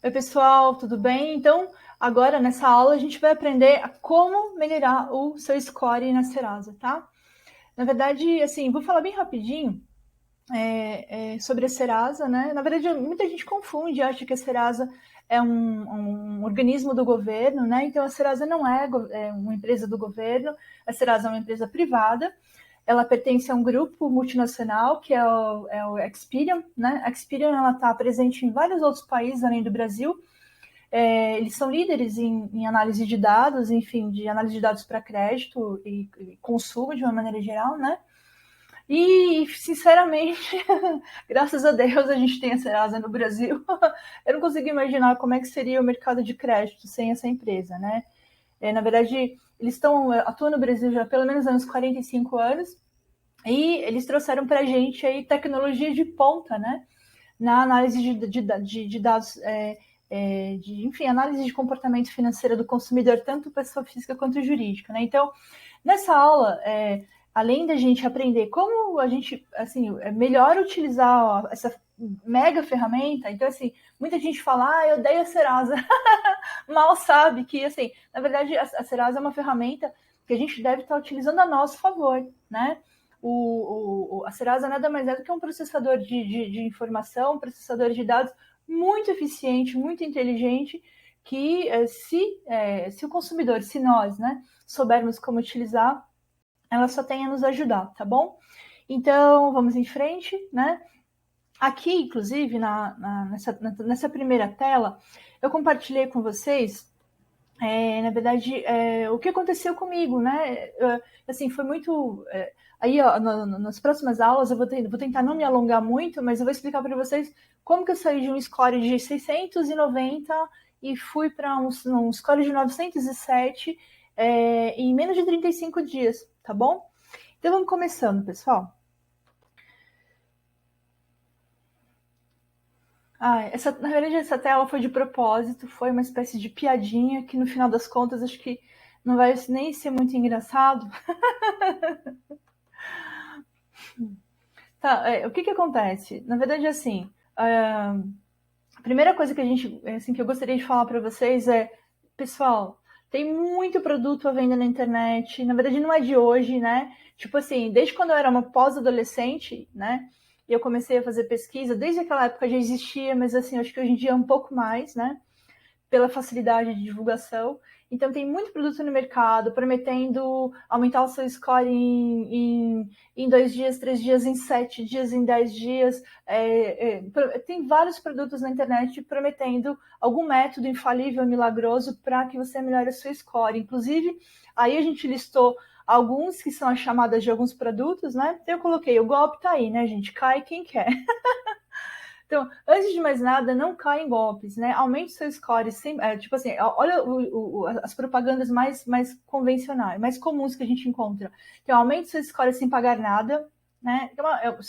Oi, pessoal, tudo bem? Então, agora nessa aula a gente vai aprender a como melhorar o seu score na Serasa, tá? Na verdade, assim, vou falar bem rapidinho sobre a Serasa, né? Na verdade, muita gente confunde, acha que a Serasa é um organismo do governo, né? Então, a Serasa não é uma empresa do governo, a Serasa é uma empresa privada. Ela pertence a um grupo multinacional que é o Experian, né? A Experian ela está presente em vários outros países além do Brasil. Eles são líderes em análise de dados, enfim, de análise de dados para crédito e consumo de uma maneira geral, né? E, sinceramente, graças a Deus a gente tem a Serasa no Brasil. Eu não consigo imaginar como é que seria o mercado de crédito sem essa empresa, né? Na verdade, eles atuam no Brasil já há pelo menos uns 45 anos e eles trouxeram para a gente aí tecnologia de ponta, né? Na análise de dados, enfim, análise de comportamento financeiro do consumidor, tanto pessoa física quanto jurídica, né? Então, nessa aula, além da gente aprender como a gente, assim, é melhor utilizar essa mega ferramenta, então, assim, muita gente fala, eu odeio a Serasa, mal sabe que, assim, na verdade, a Serasa é uma ferramenta que a gente deve estar utilizando a nosso favor, né? A Serasa nada mais é do que um processador de informação, um processador de dados muito eficiente, muito inteligente, que se o consumidor, se nós, né, soubermos como utilizar, ela só tem a nos ajudar, tá bom? Então, vamos em frente, né? Aqui, inclusive, nessa primeira tela, eu compartilhei com vocês na verdade, o que aconteceu comigo, né? Assim, foi muito. Aí, ó, nas próximas aulas, eu vou tentar não me alongar muito, mas eu vou explicar para vocês como que eu saí de um score de 690 e fui para um score de 907 em menos de 35 dias, tá bom? Então, vamos começando, pessoal. Na verdade, essa tela foi de propósito, foi uma espécie de piadinha que, no final das contas, acho que não vai nem ser muito engraçado. Tá, o que acontece? Na verdade, assim, a primeira coisa que que eu gostaria de falar para vocês pessoal, tem muito produto à venda na internet. Na verdade, não é de hoje, né? Tipo assim, desde quando eu era uma pós-adolescente, né? E eu comecei a fazer pesquisa, desde aquela época já existia, mas assim, acho que hoje em dia é um pouco mais, né? Pela facilidade de divulgação. Então, tem muito produto no mercado prometendo aumentar o seu score em 2 dias, 3 dias, em 7 dias, em 10 dias. Tem vários produtos na internet prometendo algum método infalível, milagroso, para que você melhore o seu score. Inclusive, aí a gente listou alguns que são as chamadas de alguns produtos, né? Eu coloquei, o golpe tá aí, né, gente? Cai quem quer. Então, antes de mais nada, não caia em golpes, né? Aumente seu score, tipo assim, olha as propagandas mais convencionais, mais comuns que a gente encontra. Então, aumente seu score sem pagar nada, né? Então,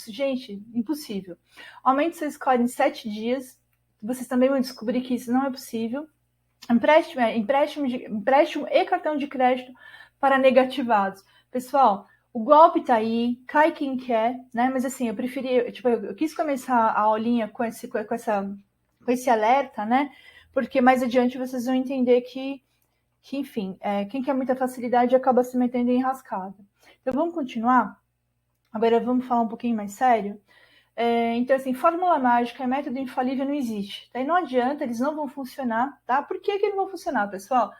gente, impossível. Aumente seu score em 7 dias. Vocês também vão descobrir que isso não é possível. Empréstimo e cartão de crédito para negativados. Pessoal, o golpe tá aí, cai quem quer, né? Mas assim, eu quis começar a aulinha com esse alerta, né? Porque mais adiante vocês vão entender que enfim, quem quer muita facilidade acaba se metendo em rascada. Então vamos continuar? Agora vamos falar um pouquinho mais sério. Então, assim, fórmula mágica, método infalível não existe. Daí não adianta, eles não vão funcionar, tá? Por que eles não vão funcionar, pessoal?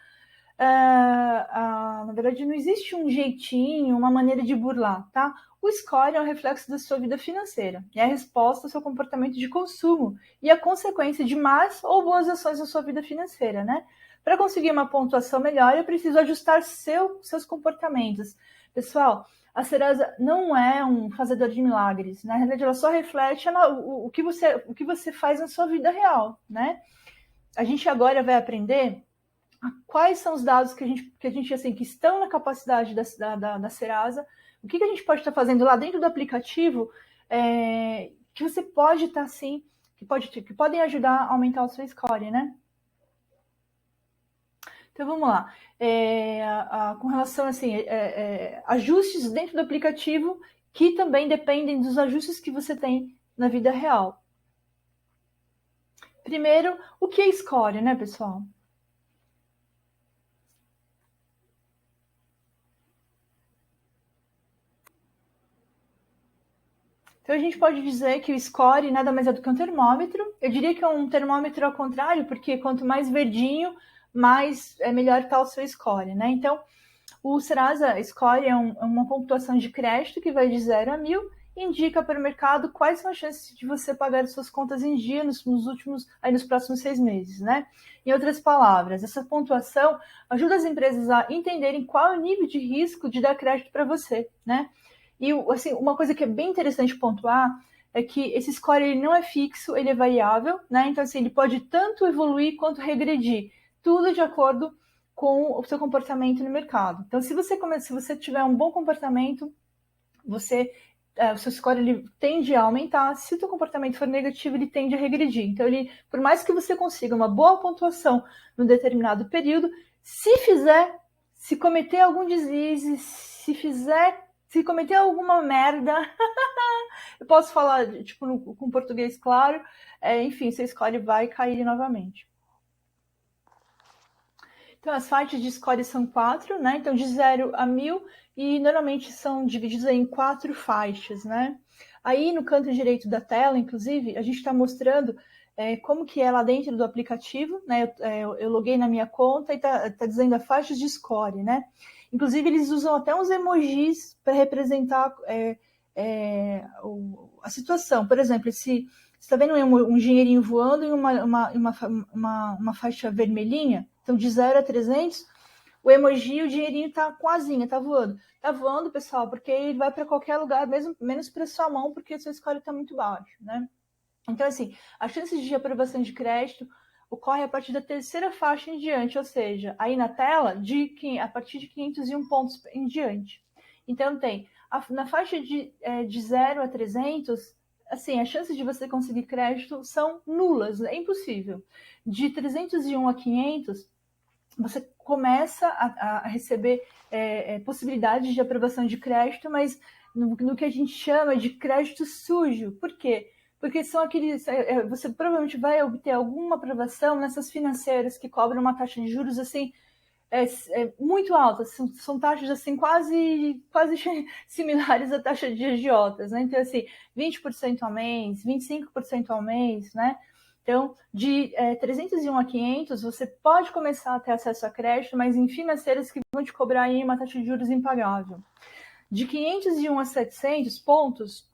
Na verdade, não existe um jeitinho, uma maneira de burlar, tá? O score é um reflexo da sua vida financeira, é a resposta ao seu comportamento de consumo e a consequência de más ou boas ações na sua vida financeira, né? Para conseguir uma pontuação melhor, eu preciso ajustar seus comportamentos. Pessoal, a Serasa não é um fazedor de milagres, né? Na verdade, ela só reflete o que você faz na sua vida real, né? A gente agora vai aprender quais são os dados que a gente assim, que estão na capacidade da Serasa, o que a gente pode estar fazendo lá dentro do aplicativo, que você pode estar assim, que podem ajudar a aumentar o seu score, né? Então vamos lá. Com relação assim, ajustes dentro do aplicativo que também dependem dos ajustes que você tem na vida real. Primeiro, o que é score, né, pessoal? Então, a gente pode dizer que o score nada mais é do que um termômetro. Eu diria que é um termômetro ao contrário, porque quanto mais verdinho, mais melhor está o seu score, né? Então, o Serasa Score é uma pontuação de crédito que vai de 0 a 1.000 e indica para o mercado quais são as chances de você pagar suas contas em dia nos próximos 6 meses, né? Em outras palavras, essa pontuação ajuda as empresas a entenderem qual é o nível de risco de dar crédito para você, né? E assim, uma coisa que é bem interessante pontuar é que esse score ele não é fixo, ele é variável, né? Então, assim, ele pode tanto evoluir quanto regredir, tudo de acordo com o seu comportamento no mercado. Então, se você tiver um bom comportamento, o seu score ele tende a aumentar. Se o seu comportamento for negativo, ele tende a regredir. Então, por mais que você consiga uma boa pontuação num determinado período, se cometer algum deslize, se cometer alguma merda, eu posso falar tipo com português claro, enfim, seu score vai cair novamente. Então, as faixas de score são 4, né? Então, de 0 a 1.000, e normalmente são divididas em 4 faixas, né? Aí, no canto direito da tela, inclusive, a gente está mostrando como que é lá dentro do aplicativo, né? Eu loguei na minha conta e tá dizendo a faixa de score, né? Inclusive, eles usam até uns emojis para representar a situação. Por exemplo, se está vendo um dinheirinho voando em uma faixa vermelhinha, então de 0 a 300, o emoji, o dinheirinho tá com asinha, tá voando. Tá voando, pessoal, porque ele vai para qualquer lugar, mesmo menos para sua mão, porque o seu score está muito baixo, né? Então, assim, as chances de aprovação de crédito ocorre a partir da terceira faixa em diante, ou seja, aí na tela, a partir de 501 pontos em diante. Então, na faixa de 0 a 300, assim, as chances de você conseguir crédito são nulas, é impossível. De 301 a 500, você começa a receber possibilidades de aprovação de crédito, mas no que a gente chama de crédito sujo. Por quê? Porque são aqueles. Você provavelmente vai obter alguma aprovação nessas financeiras que cobram uma taxa de juros assim muito alta, são taxas assim quase similares à taxa de agiotas, né? Então, assim, 20% ao mês, 25% ao mês, né? Então, de 301 a 500, você pode começar a ter acesso a crédito, mas em financeiras que vão te cobrar aí uma taxa de juros impagável. De 501 a 700 pontos,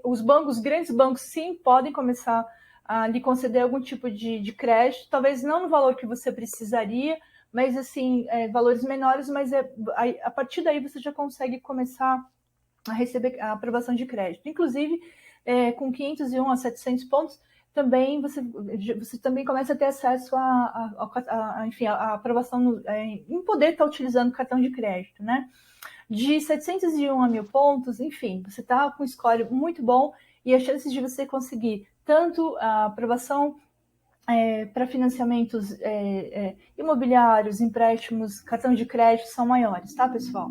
os grandes bancos, sim, podem começar a lhe conceder algum tipo de crédito, talvez não no valor que você precisaria, mas assim, valores menores, mas a partir daí você já consegue começar a receber a aprovação de crédito. Inclusive, com 501 a 700 pontos, também você também começa a ter acesso enfim, a aprovação em poder estar utilizando cartão de crédito, né? De 701 a 1.000 pontos, enfim, você está com um score muito bom e as chances de você conseguir tanto a aprovação para financiamentos imobiliários, empréstimos, cartão de crédito são maiores, tá, pessoal?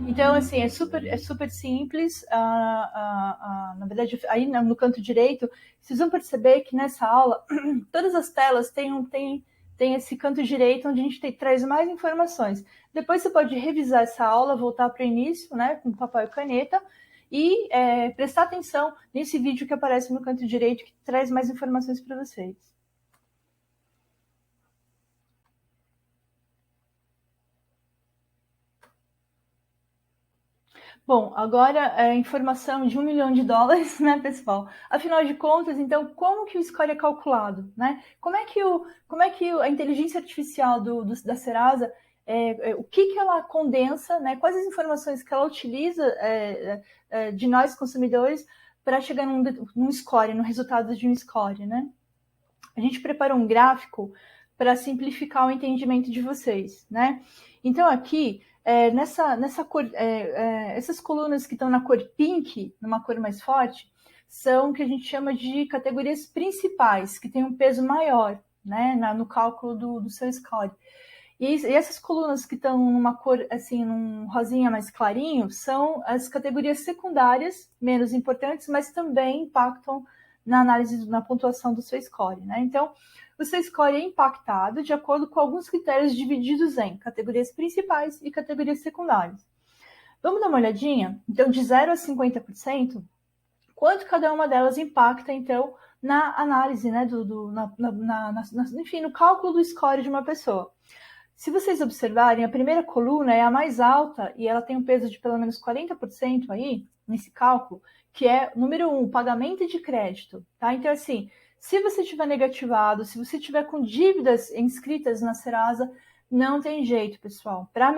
Então, assim, é super simples. Na verdade, aí no canto direito, vocês vão perceber que nessa aula, todas as telas têm esse canto direito onde a gente traz mais informações. Depois você pode revisar essa aula, voltar para o início, né, com papel e caneta, e prestar atenção nesse vídeo que aparece no canto direito, que traz mais informações para vocês. Bom, agora a informação de $1 milhão, né, pessoal? Afinal de contas, então, como que o score é calculado, né? Como é que a inteligência artificial da Serasa, o que ela condensa, né? Quais as informações que ela utiliza de nós consumidores para chegar num score, no resultado de um score, né? A gente preparou um gráfico para simplificar o entendimento de vocês, né? Então, aqui, nessa cor, essas colunas que estão na cor pink, numa cor mais forte, são o que a gente chama de categorias principais, que têm um peso maior, né, no cálculo do seu score. E essas colunas que estão numa cor, assim, num rosinha mais clarinho, são as categorias secundárias, menos importantes, mas também impactam na análise, na pontuação do seu score, né? Então, o seu score é impactado de acordo com alguns critérios divididos em categorias principais e categorias secundárias. Vamos dar uma olhadinha? Então, de 0 a 50%, quanto cada uma delas impacta, então, na análise, né, enfim, no cálculo do score de uma pessoa. Se vocês observarem, a primeira coluna é a mais alta e ela tem um peso de pelo menos 40% aí, nesse cálculo, que é, número 1, pagamento de crédito, tá? Então, assim, se você tiver negativado, se você tiver com dívidas inscritas na Serasa, não tem jeito, pessoal. Para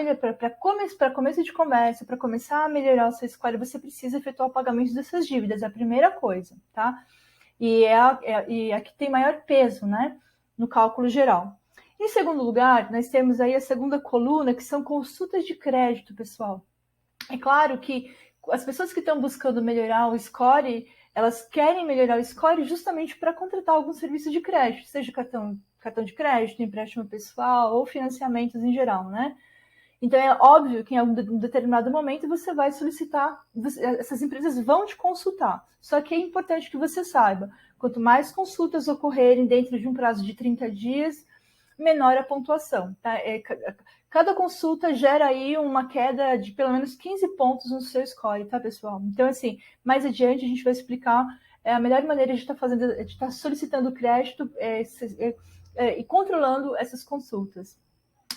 começo de conversa, para começar a melhorar o seu score, você precisa efetuar o pagamento dessas dívidas, é a primeira coisa, tá? E a que tem maior peso, né, no cálculo geral. Em segundo lugar, nós temos aí a segunda coluna, que são consultas de crédito, pessoal. É claro que as pessoas que estão buscando melhorar o score, elas querem melhorar o score justamente para contratar algum serviço de crédito, seja cartão de crédito, empréstimo pessoal ou financiamentos em geral, né? Então, é óbvio que em algum determinado momento você vai solicitar, essas empresas vão te consultar. Só que é importante que você saiba, quanto mais consultas ocorrerem dentro de um prazo de 30 dias, menor a pontuação. Tá? Cada consulta gera aí uma queda de pelo menos 15 pontos no seu score, tá, pessoal? Então, assim, mais adiante a gente vai explicar a melhor maneira de estar solicitando crédito e controlando essas consultas.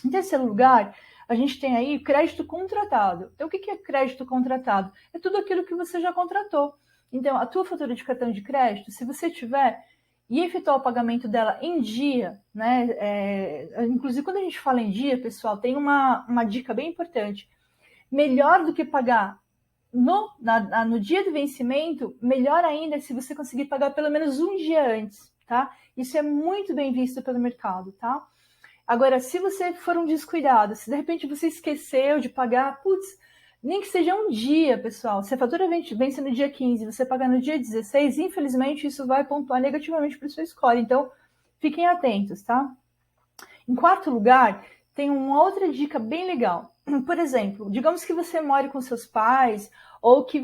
Em terceiro lugar, a gente tem aí crédito contratado. Então, o que é crédito contratado? É tudo aquilo que você já contratou. Então, a tua fatura de cartão de crédito, se você tiver e efetuar o pagamento dela em dia, né? Inclusive, quando a gente fala em dia, pessoal, tem uma dica bem importante. Melhor do que pagar no dia do vencimento, melhor ainda é se você conseguir pagar pelo menos um dia antes, tá? Isso é muito bem visto pelo mercado, tá? Agora, se você for um descuidado, se de repente você esqueceu de pagar, putz, nem que seja um dia, pessoal. Se a fatura vence no dia 15, você pagar no dia 16, infelizmente isso vai pontuar negativamente para o seu score. Então, fiquem atentos, tá? Em quarto lugar, tem uma outra dica bem legal. Por exemplo, digamos que você more com seus pais, ou que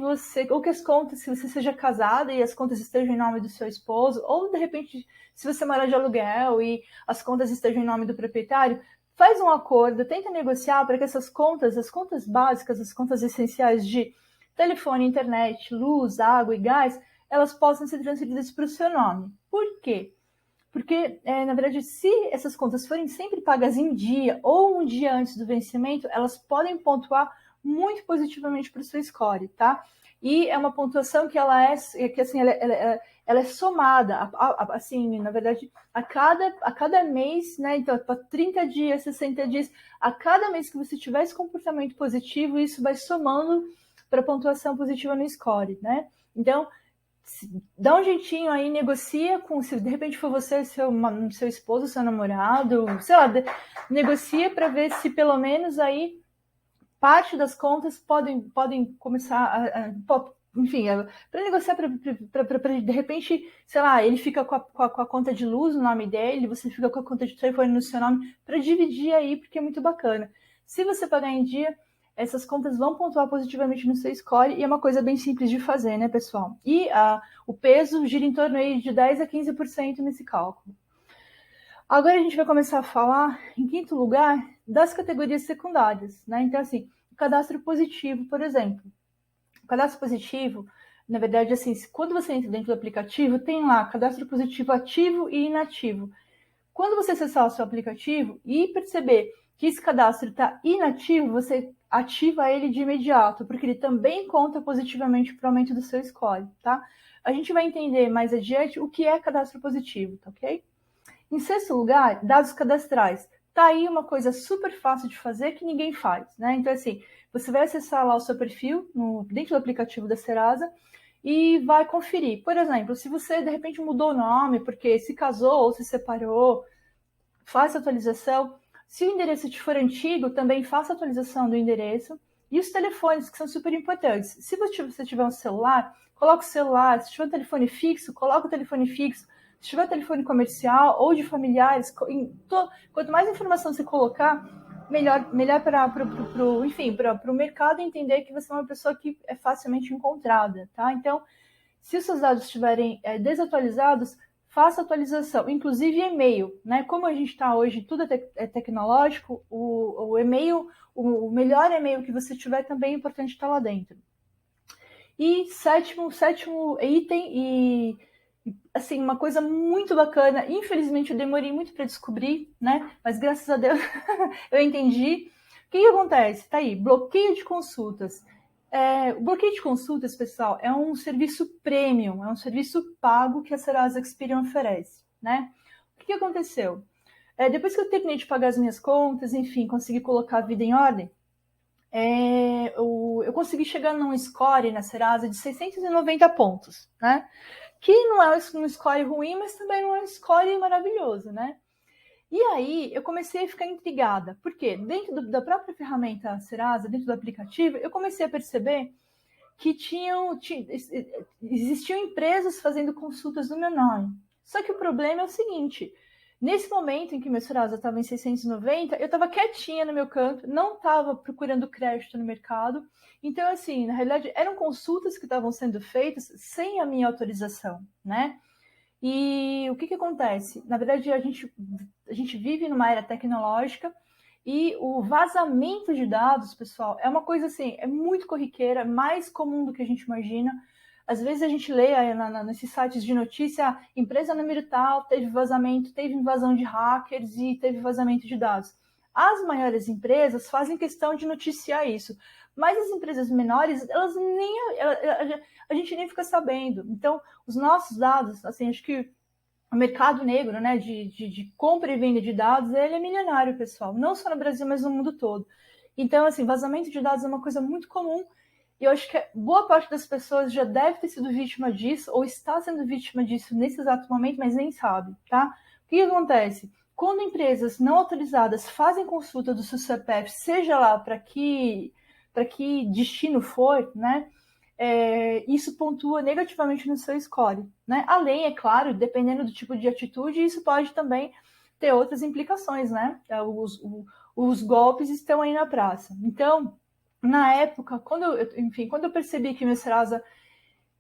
as contas, se você seja casada e as contas estejam em nome do seu esposo, ou de repente, se você morar de aluguel e as contas estejam em nome do proprietário, faz um acordo, tenta negociar para que essas contas, as contas básicas, as contas essenciais de telefone, internet, luz, água e gás, elas possam ser transferidas para o seu nome. Por quê? Porque, na verdade, se essas contas forem sempre pagas em dia ou um dia antes do vencimento, elas podem pontuar muito positivamente para o seu score, tá? E é uma pontuação que ela é somada, assim, na verdade, a cada mês, né? Então, para 30 dias, 60 dias, a cada mês que você tiver esse comportamento positivo, isso vai somando para a pontuação positiva no score, né? Então, dá um jeitinho aí, negocia com, se de repente for você, seu esposo, seu namorado, sei lá, negocia para ver se pelo menos aí parte das contas podem começar enfim, para negociar, para de repente, sei lá, ele fica com a conta de luz no nome dele, você fica com a conta de telefone no seu nome, para dividir aí, porque é muito bacana. Se você pagar em dia, essas contas vão pontuar positivamente no seu score e é uma coisa bem simples de fazer, né, pessoal? E o peso gira em torno aí de 10 a 15% nesse cálculo. Agora a gente vai começar a falar, em quinto lugar, das categorias secundárias, né? Então, assim, o cadastro positivo, por exemplo. O cadastro positivo, na verdade, assim, quando você entra dentro do aplicativo, tem lá cadastro positivo ativo e inativo. Quando você acessar o seu aplicativo e perceber que esse cadastro está inativo, você ativa ele de imediato, porque ele também conta positivamente para o aumento do seu score, tá? A gente vai entender mais adiante o que é cadastro positivo, tá ok? Em sexto lugar, dados cadastrais. Tá aí uma coisa super fácil de fazer que ninguém faz, né? Então, assim, você vai acessar lá o seu perfil dentro do aplicativo da Serasa e vai conferir. Por exemplo, se você, de repente, mudou o nome porque se casou ou se separou, faça a atualização. Se o endereço te for antigo, também faça a atualização do endereço. E os telefones, que são super importantes. Se você tiver um celular, coloque o celular. Se tiver um telefone fixo, coloque o telefone fixo. Se tiver telefone comercial ou de familiares, quanto mais informação você colocar, melhor para o mercado entender que você é uma pessoa que é facilmente encontrada, tá? Então, Se os seus dados estiverem desatualizados, faça atualização, inclusive e-mail, né? Como a gente está hoje, tudo é tecnológico, o e-mail, o melhor e-mail que você tiver também é importante estar lá dentro. E sétimo item, e assim, uma coisa muito bacana, infelizmente eu demorei muito para descobrir, né? Mas graças a Deus eu entendi. O que acontece? Tá aí, bloqueio de consultas. O bloqueio de consultas, pessoal, é um serviço premium, é um serviço pago que a Serasa Experian oferece, né? O que aconteceu? Depois que eu terminei de pagar as minhas contas, enfim, consegui colocar a vida em ordem, eu consegui chegar num score na Serasa de 690 pontos, né? Que não é um score ruim, mas também não é um score maravilhoso, né? E aí eu comecei a ficar intrigada, porque dentro da própria ferramenta Serasa, dentro do aplicativo, eu comecei a perceber que existiam empresas fazendo consultas no meu nome. Só que o problema é o seguinte, nesse momento em que meu Serasa estava em 690, eu estava quietinha no meu canto, não estava procurando crédito no mercado. Então, assim, na realidade, eram consultas que estavam sendo feitas sem a minha autorização, né? E o que acontece? Na verdade, a gente vive numa era tecnológica e o vazamento de dados, pessoal, é uma coisa assim, é muito corriqueira, mais comum do que a gente imagina. Às vezes a gente lê nesses sites de notícia, empresa número tal, teve vazamento, teve invasão de hackers e teve vazamento de dados. As maiores empresas fazem questão de noticiar isso, mas as empresas menores, a gente nem fica sabendo. Então, os nossos dados, assim, acho que o mercado negro, né, de compra e venda de dados, ele é milionário, pessoal. Não só no Brasil, mas no mundo todo. Então, assim, vazamento de dados é uma coisa muito comum e eu acho que boa parte das pessoas já deve ter sido vítima disso ou está sendo vítima disso nesse exato momento, mas nem sabe, tá? O que acontece? Quando empresas não autorizadas fazem consulta do seu CPF, seja lá para que destino for, né? Isso pontua negativamente no seu score, né? Além, é claro, dependendo do tipo de atitude, isso pode também ter outras implicações, né? Os golpes estão aí na praça. Então, na época, quando eu percebi que o meu Serasa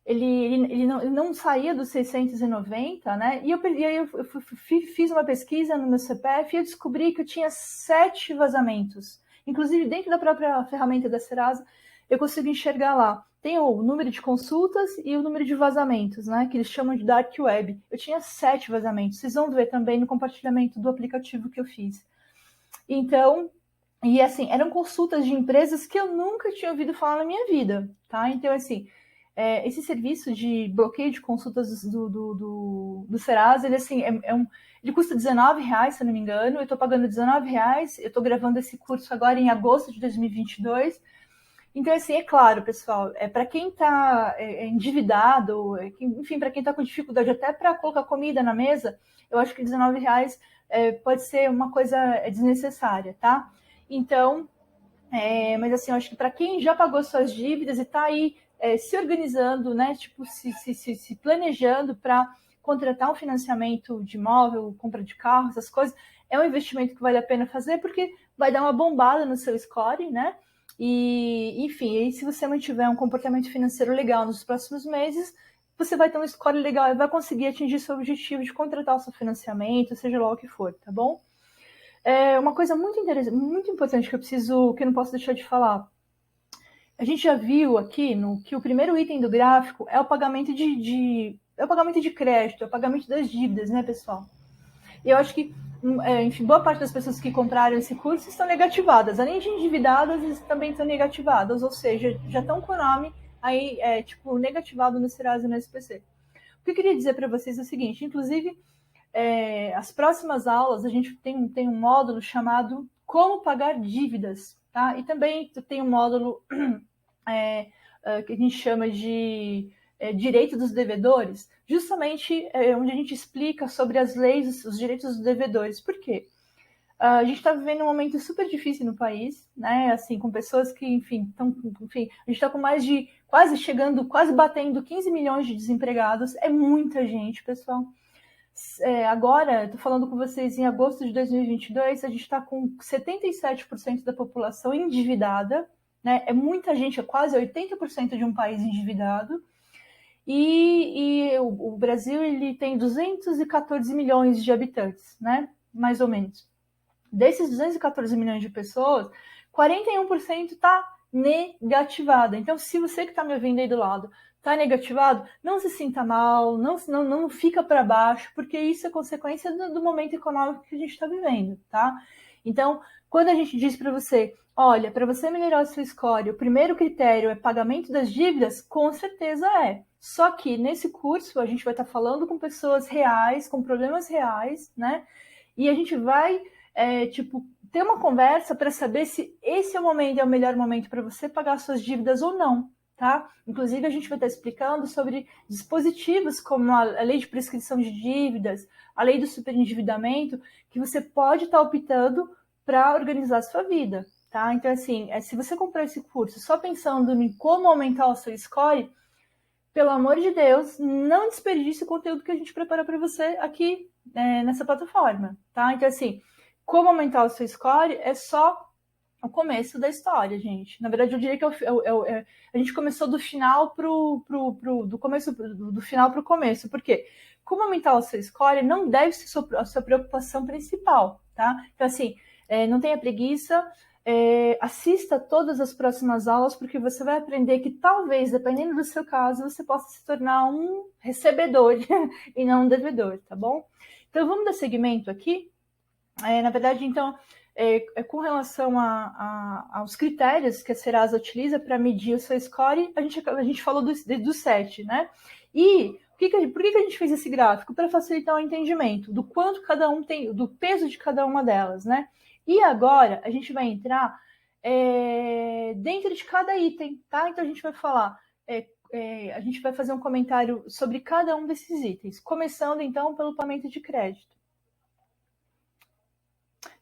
ele não saía dos 690, né? E aí eu fiz uma pesquisa no meu CPF e eu descobri que eu tinha 7 vazamentos. Inclusive, dentro da própria ferramenta da Serasa, eu consigo enxergar lá. Tem o número de consultas e o número de vazamentos, né? Que eles chamam de Dark Web. Eu tinha 7 vazamentos. Vocês vão ver também no compartilhamento do aplicativo que eu fiz. Então, e assim, eram consultas de empresas que eu nunca tinha ouvido falar na minha vida, tá? Então, assim, esse serviço de bloqueio de consultas do Serasa, ele assim, ele custa R$19, se eu não me engano, eu estou pagando R$19, eu estou gravando esse curso agora em agosto de 2022. Então, assim, é claro, pessoal, para quem está endividado, enfim, para quem está com dificuldade até para colocar comida na mesa, eu acho que R$19 pode ser uma coisa desnecessária, tá? Então, mas assim, eu acho que para quem já pagou suas dívidas e está aí se organizando, né? Tipo, se planejando para contratar um financiamento de imóvel, compra de carro, essas coisas, é um investimento que vale a pena fazer porque vai dar uma bombada no seu score, né? E, enfim, aí se você mantiver um comportamento financeiro legal nos próximos meses, você vai ter um score legal e vai conseguir atingir seu objetivo de contratar o seu financiamento, seja lá o que for, tá bom? Uma coisa muito interessante, muito importante que eu não posso deixar de falar. A gente já viu aqui que o primeiro item do gráfico é o pagamento é o pagamento de crédito, é o pagamento das dívidas, né, pessoal? E eu acho que, enfim, boa parte das pessoas que compraram esse curso estão negativadas. Além de endividadas, eles também estão negativadas, ou seja, já estão com o nome aí, negativado no Serasa e no SPC. O que eu queria dizer para vocês é o seguinte, inclusive, as próximas aulas a gente tem um módulo chamado Como Pagar Dívidas, tá? E também tem um módulo que a gente chama de Direito dos Devedores, justamente onde a gente explica sobre as leis, os direitos dos devedores. Por quê? A gente está vivendo um momento super difícil no país, né? Assim, com pessoas que, enfim, a gente está com mais de quase batendo 15 milhões de desempregados. É muita gente, pessoal. Agora, estou falando com vocês em agosto de 2022, a gente está com 77% da população endividada, né? É muita gente, é quase 80% de um país endividado. e o Brasil ele tem 214 milhões de habitantes, né? Mais ou menos. Desses 214 milhões de pessoas, 41% está negativada. Então, se você que está me ouvindo aí do lado está negativado, não se sinta mal, não fica para baixo, porque isso é consequência do momento econômico que a gente está vivendo, tá? Então, quando a gente diz para você, olha, para você melhorar o seu score, o primeiro critério é pagamento das dívidas, com certeza é. Só que nesse curso a gente vai estar falando com pessoas reais, com problemas reais, né? E a gente vai, ter uma conversa para saber se esse é o melhor momento para você pagar suas dívidas ou não, tá? Inclusive, a gente vai estar explicando sobre dispositivos como a lei de prescrição de dívidas, a lei do superendividamento, que você pode estar optando para organizar a sua vida, tá? Então, assim, se você comprar esse curso só pensando em como aumentar o seu score, pelo amor de Deus, não desperdice o conteúdo que a gente preparou para você aqui nessa plataforma, tá? Então, assim, como aumentar o seu score é só o começo da história, gente. Na verdade, eu diria que a gente começou do final do final para o começo. Por quê? Como aumentar o seu score não deve ser a sua preocupação principal, tá? Então, assim, não tenha preguiça, assista todas as próximas aulas, porque você vai aprender que talvez, dependendo do seu caso, você possa se tornar um recebedor e não um devedor, tá bom? Então, vamos dar seguimento aqui. Na verdade, então, com relação aos critérios que a Serasa utiliza para medir o seu score, a gente falou do 7, né? E por que a gente fez esse gráfico? Para facilitar o entendimento do quanto cada um tem, do peso de cada uma delas, né? E agora a gente vai entrar dentro de cada item, tá? Então a gente vai falar, a gente vai fazer um comentário sobre cada um desses itens, começando então pelo pagamento de crédito.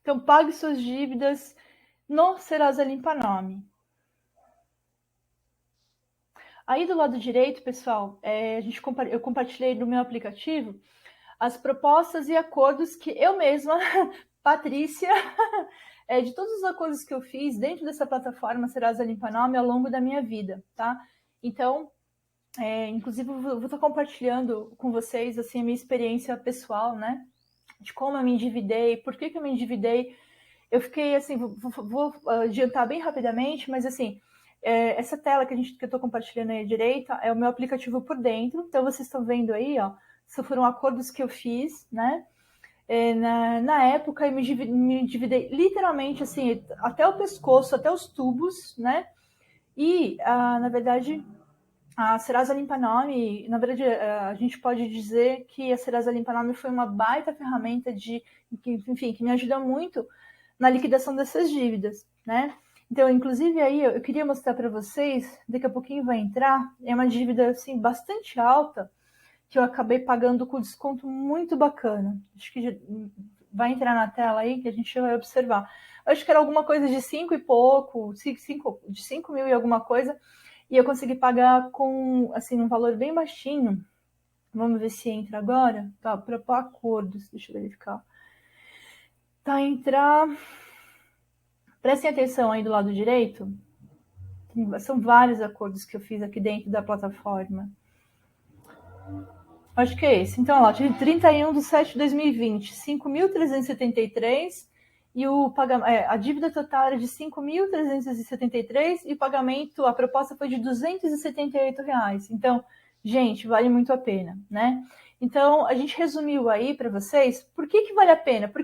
Então, pague suas dívidas no Serasa Limpa Nome. Aí do lado direito, pessoal, eu compartilhei no meu aplicativo as propostas e acordos que eu mesma, Patrícia, de todos os acordos que eu fiz dentro dessa plataforma Serasa Limpa Nome ao longo da minha vida, tá? Então, inclusive, eu vou estar compartilhando com vocês assim, a minha experiência pessoal, né? De como eu me endividei, por que eu me endividei. Eu fiquei assim, vou adiantar bem rapidamente, mas assim, essa tela que eu estou compartilhando aí à direita é o meu aplicativo por dentro. Então, vocês estão vendo aí, ó, se foram acordos que eu fiz, né? Na época, eu me endividei literalmente, assim, até o pescoço, até os tubos, né? E, na verdade, a Serasa Limpa Nome, na verdade, a gente pode dizer que a Serasa Limpa Nome foi uma baita ferramenta que me ajudou muito na liquidação dessas dívidas, né? Então, inclusive, aí eu queria mostrar para vocês, daqui a pouquinho vai entrar, é uma dívida, assim, bastante alta, que eu acabei pagando com desconto muito bacana. Acho que vai entrar na tela aí, que a gente vai observar. Eu acho que era alguma coisa de 5 e pouco, de 5 mil e alguma coisa, e eu consegui pagar com, assim, um valor bem baixinho. Vamos ver se entra agora. Tá, para acordos, deixa eu verificar. Tá, entrar... Prestem atenção aí do lado direito. São vários acordos que eu fiz aqui dentro da plataforma. Acho que é esse. Então, lá, tive 31/7/2020, 5.373 e a dívida total era de 5.373 e o pagamento, a proposta foi de R$278. Então, gente, vale muito a pena, né? Então, a gente resumiu aí para vocês por que vale a pena. Por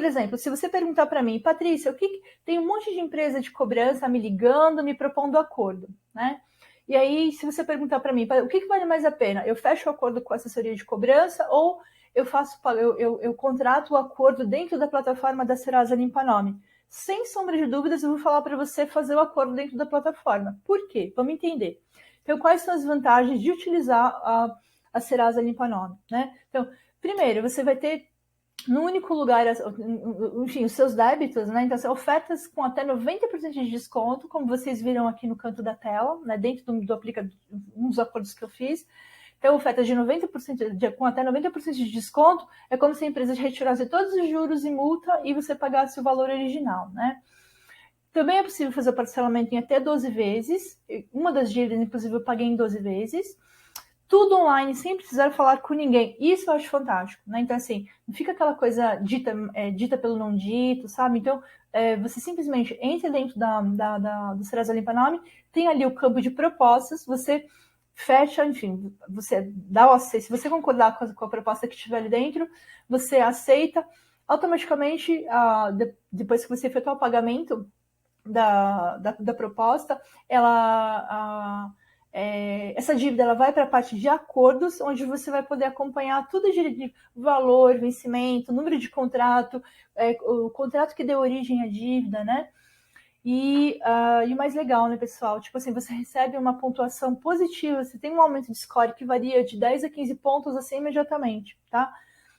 exemplo, se você perguntar para mim, Patrícia, tem um monte de empresa de cobrança me ligando, me propondo acordo, né? E aí, se você perguntar para mim, o que vale mais a pena? Eu fecho o acordo com a assessoria de cobrança ou eu contrato o acordo dentro da plataforma da Serasa Limpa Nome? Sem sombra de dúvidas, eu vou falar para você fazer o acordo dentro da plataforma. Por quê? Vamos entender. Então, quais são as vantagens de utilizar a Serasa Limpa Nome, né? Então, primeiro, você vai ter no único lugar, enfim, os seus débitos, né? Então, ofertas com até 90% de desconto, como vocês viram aqui no canto da tela, né? Dentro do aplicativo, um dos acordos que eu fiz. Então, ofertas de 90%, com até 90% de desconto, é como se a empresa retirasse todos os juros e multa e você pagasse o valor original, né? Também é possível fazer o parcelamento em até 12 vezes. Uma das dívidas, inclusive, eu paguei em 12 vezes. tudo online, sem precisar falar com ninguém. Isso eu acho fantástico, né? Então, assim, não fica aquela coisa dita pelo não dito, sabe? Então, você simplesmente entra dentro do Serasa Limpa Nome, tem ali o campo de propostas, você fecha, enfim, você dá o aceito. Se você concordar com a proposta que estiver ali dentro, você aceita. Automaticamente, depois que você efetuar o pagamento da proposta, essa dívida ela vai para a parte de acordos, onde você vai poder acompanhar tudo de valor, vencimento, número de contrato, o contrato que deu origem à dívida, né? E o mais legal, né, pessoal? Tipo assim, você recebe uma pontuação positiva, você tem um aumento de score que varia de 10 a 15 pontos assim imediatamente, tá?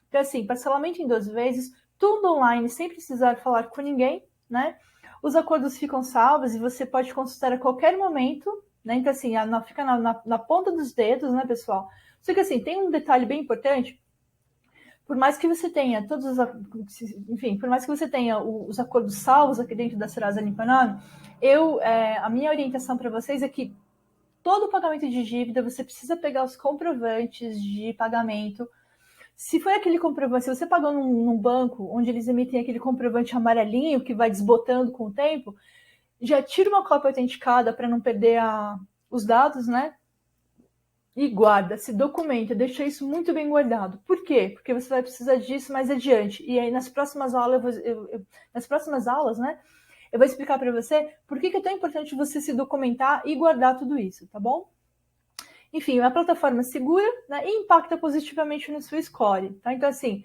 Então, assim, parcelamento em 12 vezes, tudo online, sem precisar falar com ninguém, né? Os acordos ficam salvos e você pode consultar a qualquer momento, né? Então, assim, fica na ponta dos dedos, né, pessoal? Só que, assim, tem um detalhe bem importante. Por mais que você tenha enfim, por mais que você tenha os acordos salvos aqui dentro da Serasa Limpa Nome, a minha orientação para vocês é que todo pagamento de dívida, você precisa pegar os comprovantes de pagamento. Se foi aquele comprovante, se você pagou num banco onde eles emitem aquele comprovante amarelinho que vai desbotando com o tempo, já tira uma cópia autenticada para não perder os dados, né? E guarda, se documenta, deixa isso muito bem guardado. Por quê? Porque você vai precisar disso mais adiante. E aí nas próximas aulas, né? Eu vou explicar para você por que é tão importante você se documentar e guardar tudo isso, tá bom? Enfim, é uma plataforma segura, né, e impacta positivamente no seu score. Tá? Então, assim,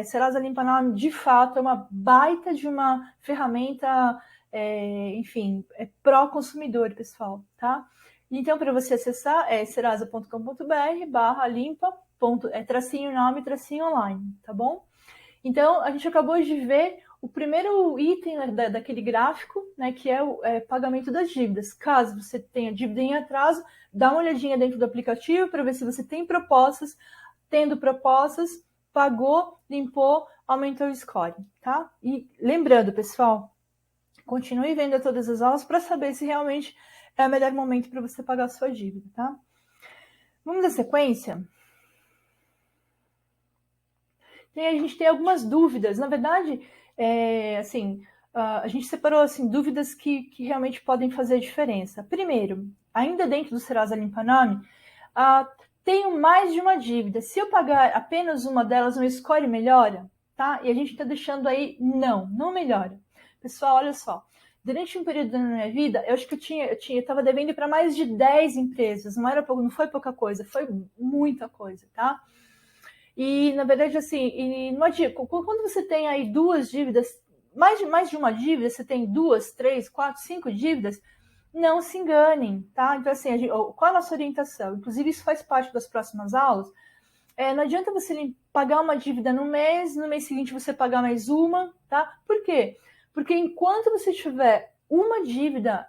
Serasa Limpa Nome, de fato, é uma baita de uma ferramenta, enfim, pró-consumidor, pessoal. Tá? Então, para você acessar, é serasa.com.br/limpa, tracinho nome, tracinho online, tá bom? Então, a gente acabou de ver o primeiro item daquele gráfico, né, que é o pagamento das dívidas. Caso você tenha dívida em atraso, dá uma olhadinha dentro do aplicativo para ver se você tem propostas. Tendo propostas, pagou, limpou, aumentou o score, tá? E lembrando, pessoal, continue vendo todas as aulas para saber se realmente é o melhor momento para você pagar a sua dívida, tá? Vamos dar sequência? A gente tem algumas dúvidas. Na verdade, assim, a gente separou assim, dúvidas que realmente podem fazer a diferença. Primeiro, ainda dentro do Serasa Limpa Nome, tenho mais de uma dívida. Se eu pagar apenas uma delas, meu score melhora? Tá? E a gente está deixando aí, não melhora. Pessoal, olha só. Durante um período da minha vida, eu acho que eu estava devendo para mais de 10 empresas. Não foi pouca coisa, foi muita coisa, tá? E, na verdade, assim, quando você tem aí duas dívidas, mais de uma dívida, você tem 2, 3, 4, 5 dívidas, não se enganem, tá? Então, assim, qual a nossa orientação? Inclusive, isso faz parte das próximas aulas. Não adianta você pagar uma dívida no mês seguinte você pagar mais uma, tá? Por quê? Porque enquanto você tiver uma dívida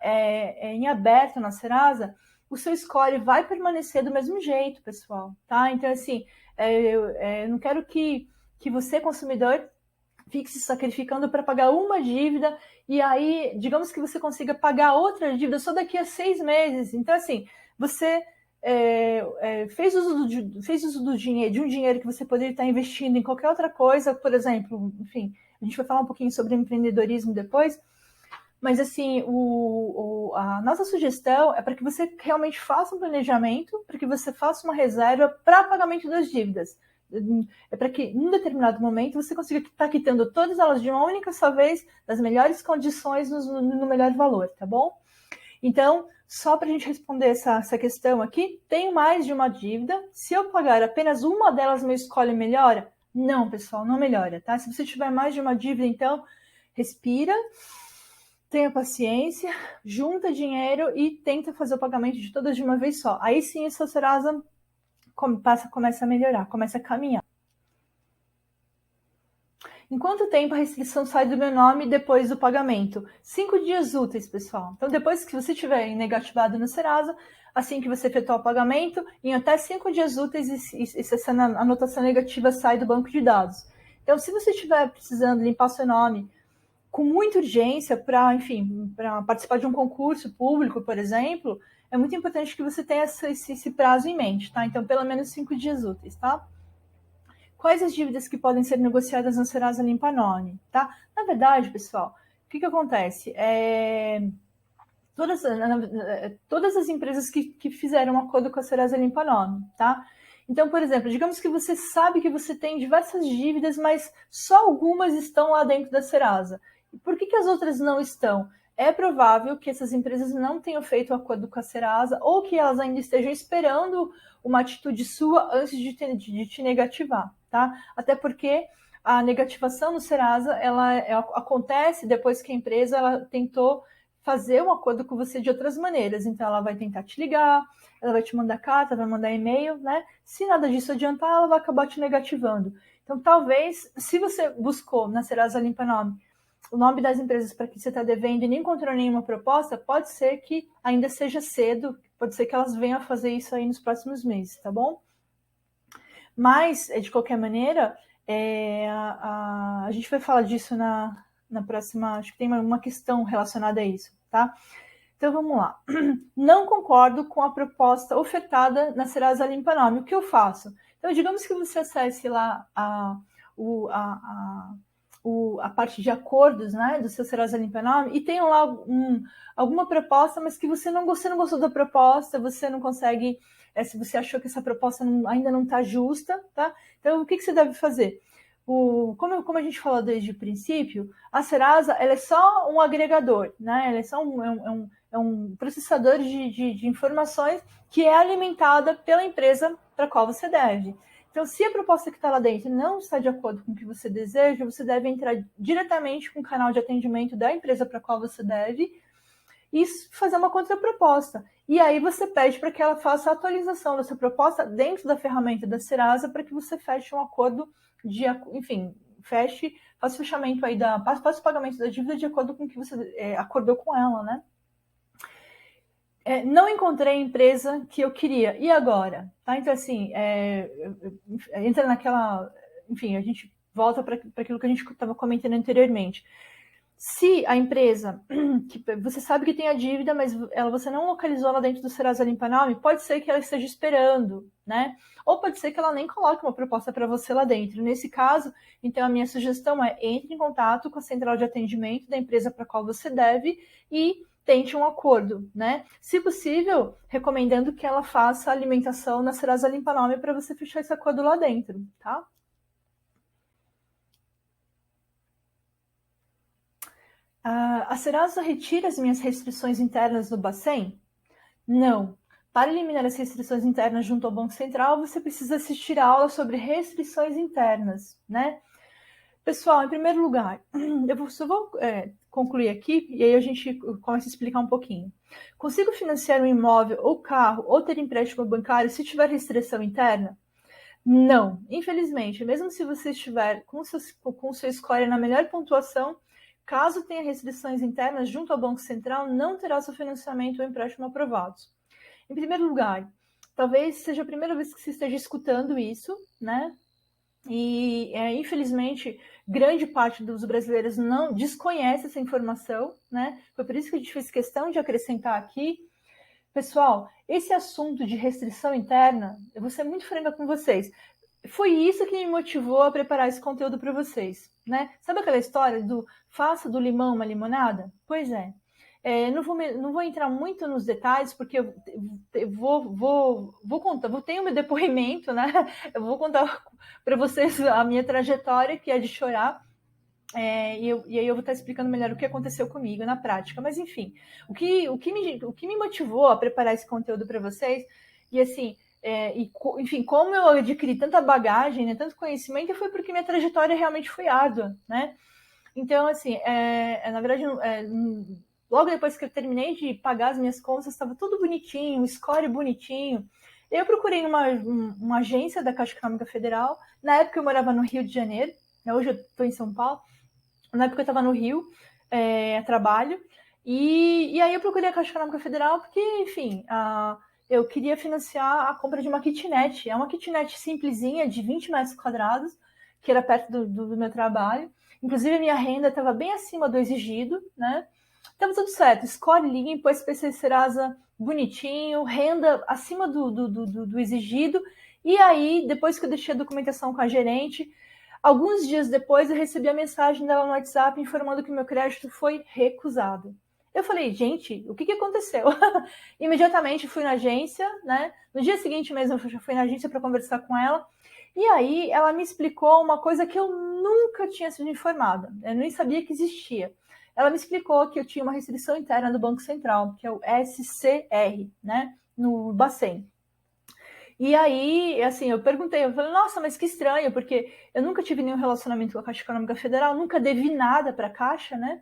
em aberto na Serasa, o seu score vai permanecer do mesmo jeito, pessoal, tá? Então, assim, eu não quero que você, consumidor, fique se sacrificando para pagar uma dívida e aí, digamos que você consiga pagar outra dívida só daqui a 6 meses. Então, assim, você fez uso do dinheiro, de um dinheiro que você poderia estar investindo em qualquer outra coisa, por exemplo, enfim, a gente vai falar um pouquinho sobre empreendedorismo depois, mas assim, a nossa sugestão é para que você realmente faça um planejamento, para que você faça uma reserva para pagamento das dívidas. É para que, em um determinado momento, você consiga estar quitando todas elas de uma única só vez, nas melhores condições, no melhor valor, tá bom? Então, só para a gente responder essa questão aqui, tenho mais de uma dívida. Se eu pagar apenas uma delas, meu score melhora? Não, pessoal, não melhora, tá? Se você tiver mais de uma dívida, então, respira, tenha paciência, junta dinheiro e tenta fazer o pagamento de todas de uma vez só. Aí sim, a sua Serasa começa a melhorar, começa a caminhar. Em quanto tempo a restrição sai do meu nome depois do pagamento? 5 dias úteis, pessoal. Então, depois que você tiver negativado no Serasa, assim que você efetuar o pagamento, em até 5 dias úteis, essa anotação negativa sai do banco de dados. Então, se você estiver precisando limpar seu nome com muita urgência para, enfim, para participar de um concurso público, por exemplo, é muito importante que você tenha esse prazo em mente, tá? Então, pelo menos 5 dias úteis, tá? Quais as dívidas que podem ser negociadas na Serasa Limpa Nome, tá? Na verdade, pessoal, o que acontece? Todas as empresas que fizeram um acordo com a Serasa Limpa Nome, tá? Então, por exemplo, digamos que você sabe que você tem diversas dívidas, mas só algumas estão lá dentro da Serasa. E por que as outras não estão? É provável que essas empresas não tenham feito o acordo com a Serasa ou que elas ainda estejam esperando uma atitude sua antes de te negativar, tá? Até porque a negativação no Serasa, ela acontece depois que a empresa ela tentou fazer um acordo com você de outras maneiras. Então, ela vai tentar te ligar, ela vai te mandar carta, vai mandar e-mail, né? Se nada disso adiantar, ela vai acabar te negativando. Então, talvez, se você buscou na Serasa Limpa Nome o nome das empresas para que você está devendo e nem encontrou nenhuma proposta, pode ser que ainda seja cedo, pode ser que elas venham a fazer isso aí nos próximos meses, tá bom? Mas, de qualquer maneira, a gente vai falar disso na próxima, acho que tem uma questão relacionada a isso, tá? Então, vamos lá. Não concordo com a proposta ofertada na Serasa Limpa Nome. O que eu faço? Então, digamos que você acesse lá a parte de acordos, né, do seu Serasa Limpa Nome e tenham lá alguma proposta, mas que você não gostou da proposta, você não consegue, se você achou que essa proposta ainda não está justa, tá? Então, o que você deve fazer? Como a gente falou desde o princípio, a Serasa ela é só um agregador, né? Ela é só um processador de informações que é alimentada pela empresa para a qual você deve. Então, se a proposta que está lá dentro não está de acordo com o que você deseja, você deve entrar diretamente com o canal de atendimento da empresa para a qual você deve e fazer uma contraproposta. E aí você pede para que ela faça a atualização dessa proposta dentro da ferramenta da Serasa para que você feche um acordo faça o fechamento aí faça o pagamento da dívida de acordo com o que você acordou com ela, né? Não encontrei a empresa que eu queria. E agora? Tá? Então, assim, entra naquela... Enfim, a gente volta para aquilo que a gente estava comentando anteriormente. Se a empresa, que você sabe que tem a dívida, mas você não localizou ela dentro do Serasa Limpa Nome, pode ser que ela esteja esperando, né? Ou pode ser que ela nem coloque uma proposta para você lá dentro. Nesse caso, então, a minha sugestão é entre em contato com a central de atendimento da empresa para a qual você deve e tente um acordo, né? Se possível, recomendando que ela faça a alimentação na Serasa Limpa Nome para você fechar esse acordo lá dentro, tá? A Serasa retira as minhas restrições internas do Bacen? Não. Para eliminar as restrições internas junto ao Banco Central, você precisa assistir a aula sobre restrições internas, né? Pessoal, em primeiro lugar, eu só vou concluir aqui e aí a gente começa a explicar um pouquinho. Consigo financiar um imóvel ou carro ou ter empréstimo bancário se tiver restrição interna? Não. Infelizmente, mesmo se você estiver com o seu score na melhor pontuação, caso tenha restrições internas junto ao Banco Central, não terá seu financiamento ou empréstimo aprovados. Em primeiro lugar, talvez seja a primeira vez que você esteja escutando isso, né? E, infelizmente, grande parte dos brasileiros não desconhece essa informação, né? Foi por isso que a gente fez questão de acrescentar aqui. Pessoal, esse assunto de restrição interna, eu vou ser muito franca com vocês, foi isso que me motivou a preparar esse conteúdo para vocês, né? Sabe aquela história do faça do limão uma limonada? Pois é. Não vou entrar muito nos detalhes, porque eu vou contar, vou ter o meu depoimento, né? Eu vou contar para vocês a minha trajetória, que é de chorar, e aí eu vou estar explicando melhor o que aconteceu comigo na prática. Mas, enfim, o que me motivou a preparar esse conteúdo para vocês, e assim, enfim, como eu adquiri tanta bagagem, né, tanto conhecimento, foi porque minha trajetória realmente foi árdua, né? Então, assim, na verdade, logo depois que eu terminei de pagar as minhas contas, estava tudo bonitinho, um score bonitinho. Eu procurei uma agência da Caixa Econômica Federal. Na época eu morava no Rio de Janeiro, né? Hoje eu estou em São Paulo. Na época eu estava no Rio, a trabalho. E aí eu procurei a Caixa Econômica Federal porque, enfim, eu queria financiar a compra de uma kitnet. É uma kitnet simplesinha, de 20 metros quadrados, que era perto do meu trabalho. Inclusive, a minha renda estava bem acima do exigido, né? Estava tudo certo. Score limpo, SPC Serasa bonitinho, renda acima do exigido. E aí, depois que eu deixei a documentação com a gerente, alguns dias depois eu recebi a mensagem dela no WhatsApp informando que o meu crédito foi recusado. Eu falei, gente, o que aconteceu? Imediatamente fui na agência, né? No dia seguinte mesmo eu fui na agência para conversar com ela. E aí ela me explicou uma coisa que eu nunca tinha sido informada. Eu nem sabia que existia. Ela me explicou que eu tinha uma restrição interna do Banco Central, que é o SCR, né? No Bacen. E aí, assim, eu perguntei, eu falei, nossa, mas que estranho, porque eu nunca tive nenhum relacionamento com a Caixa Econômica Federal, nunca devi nada para a Caixa, né?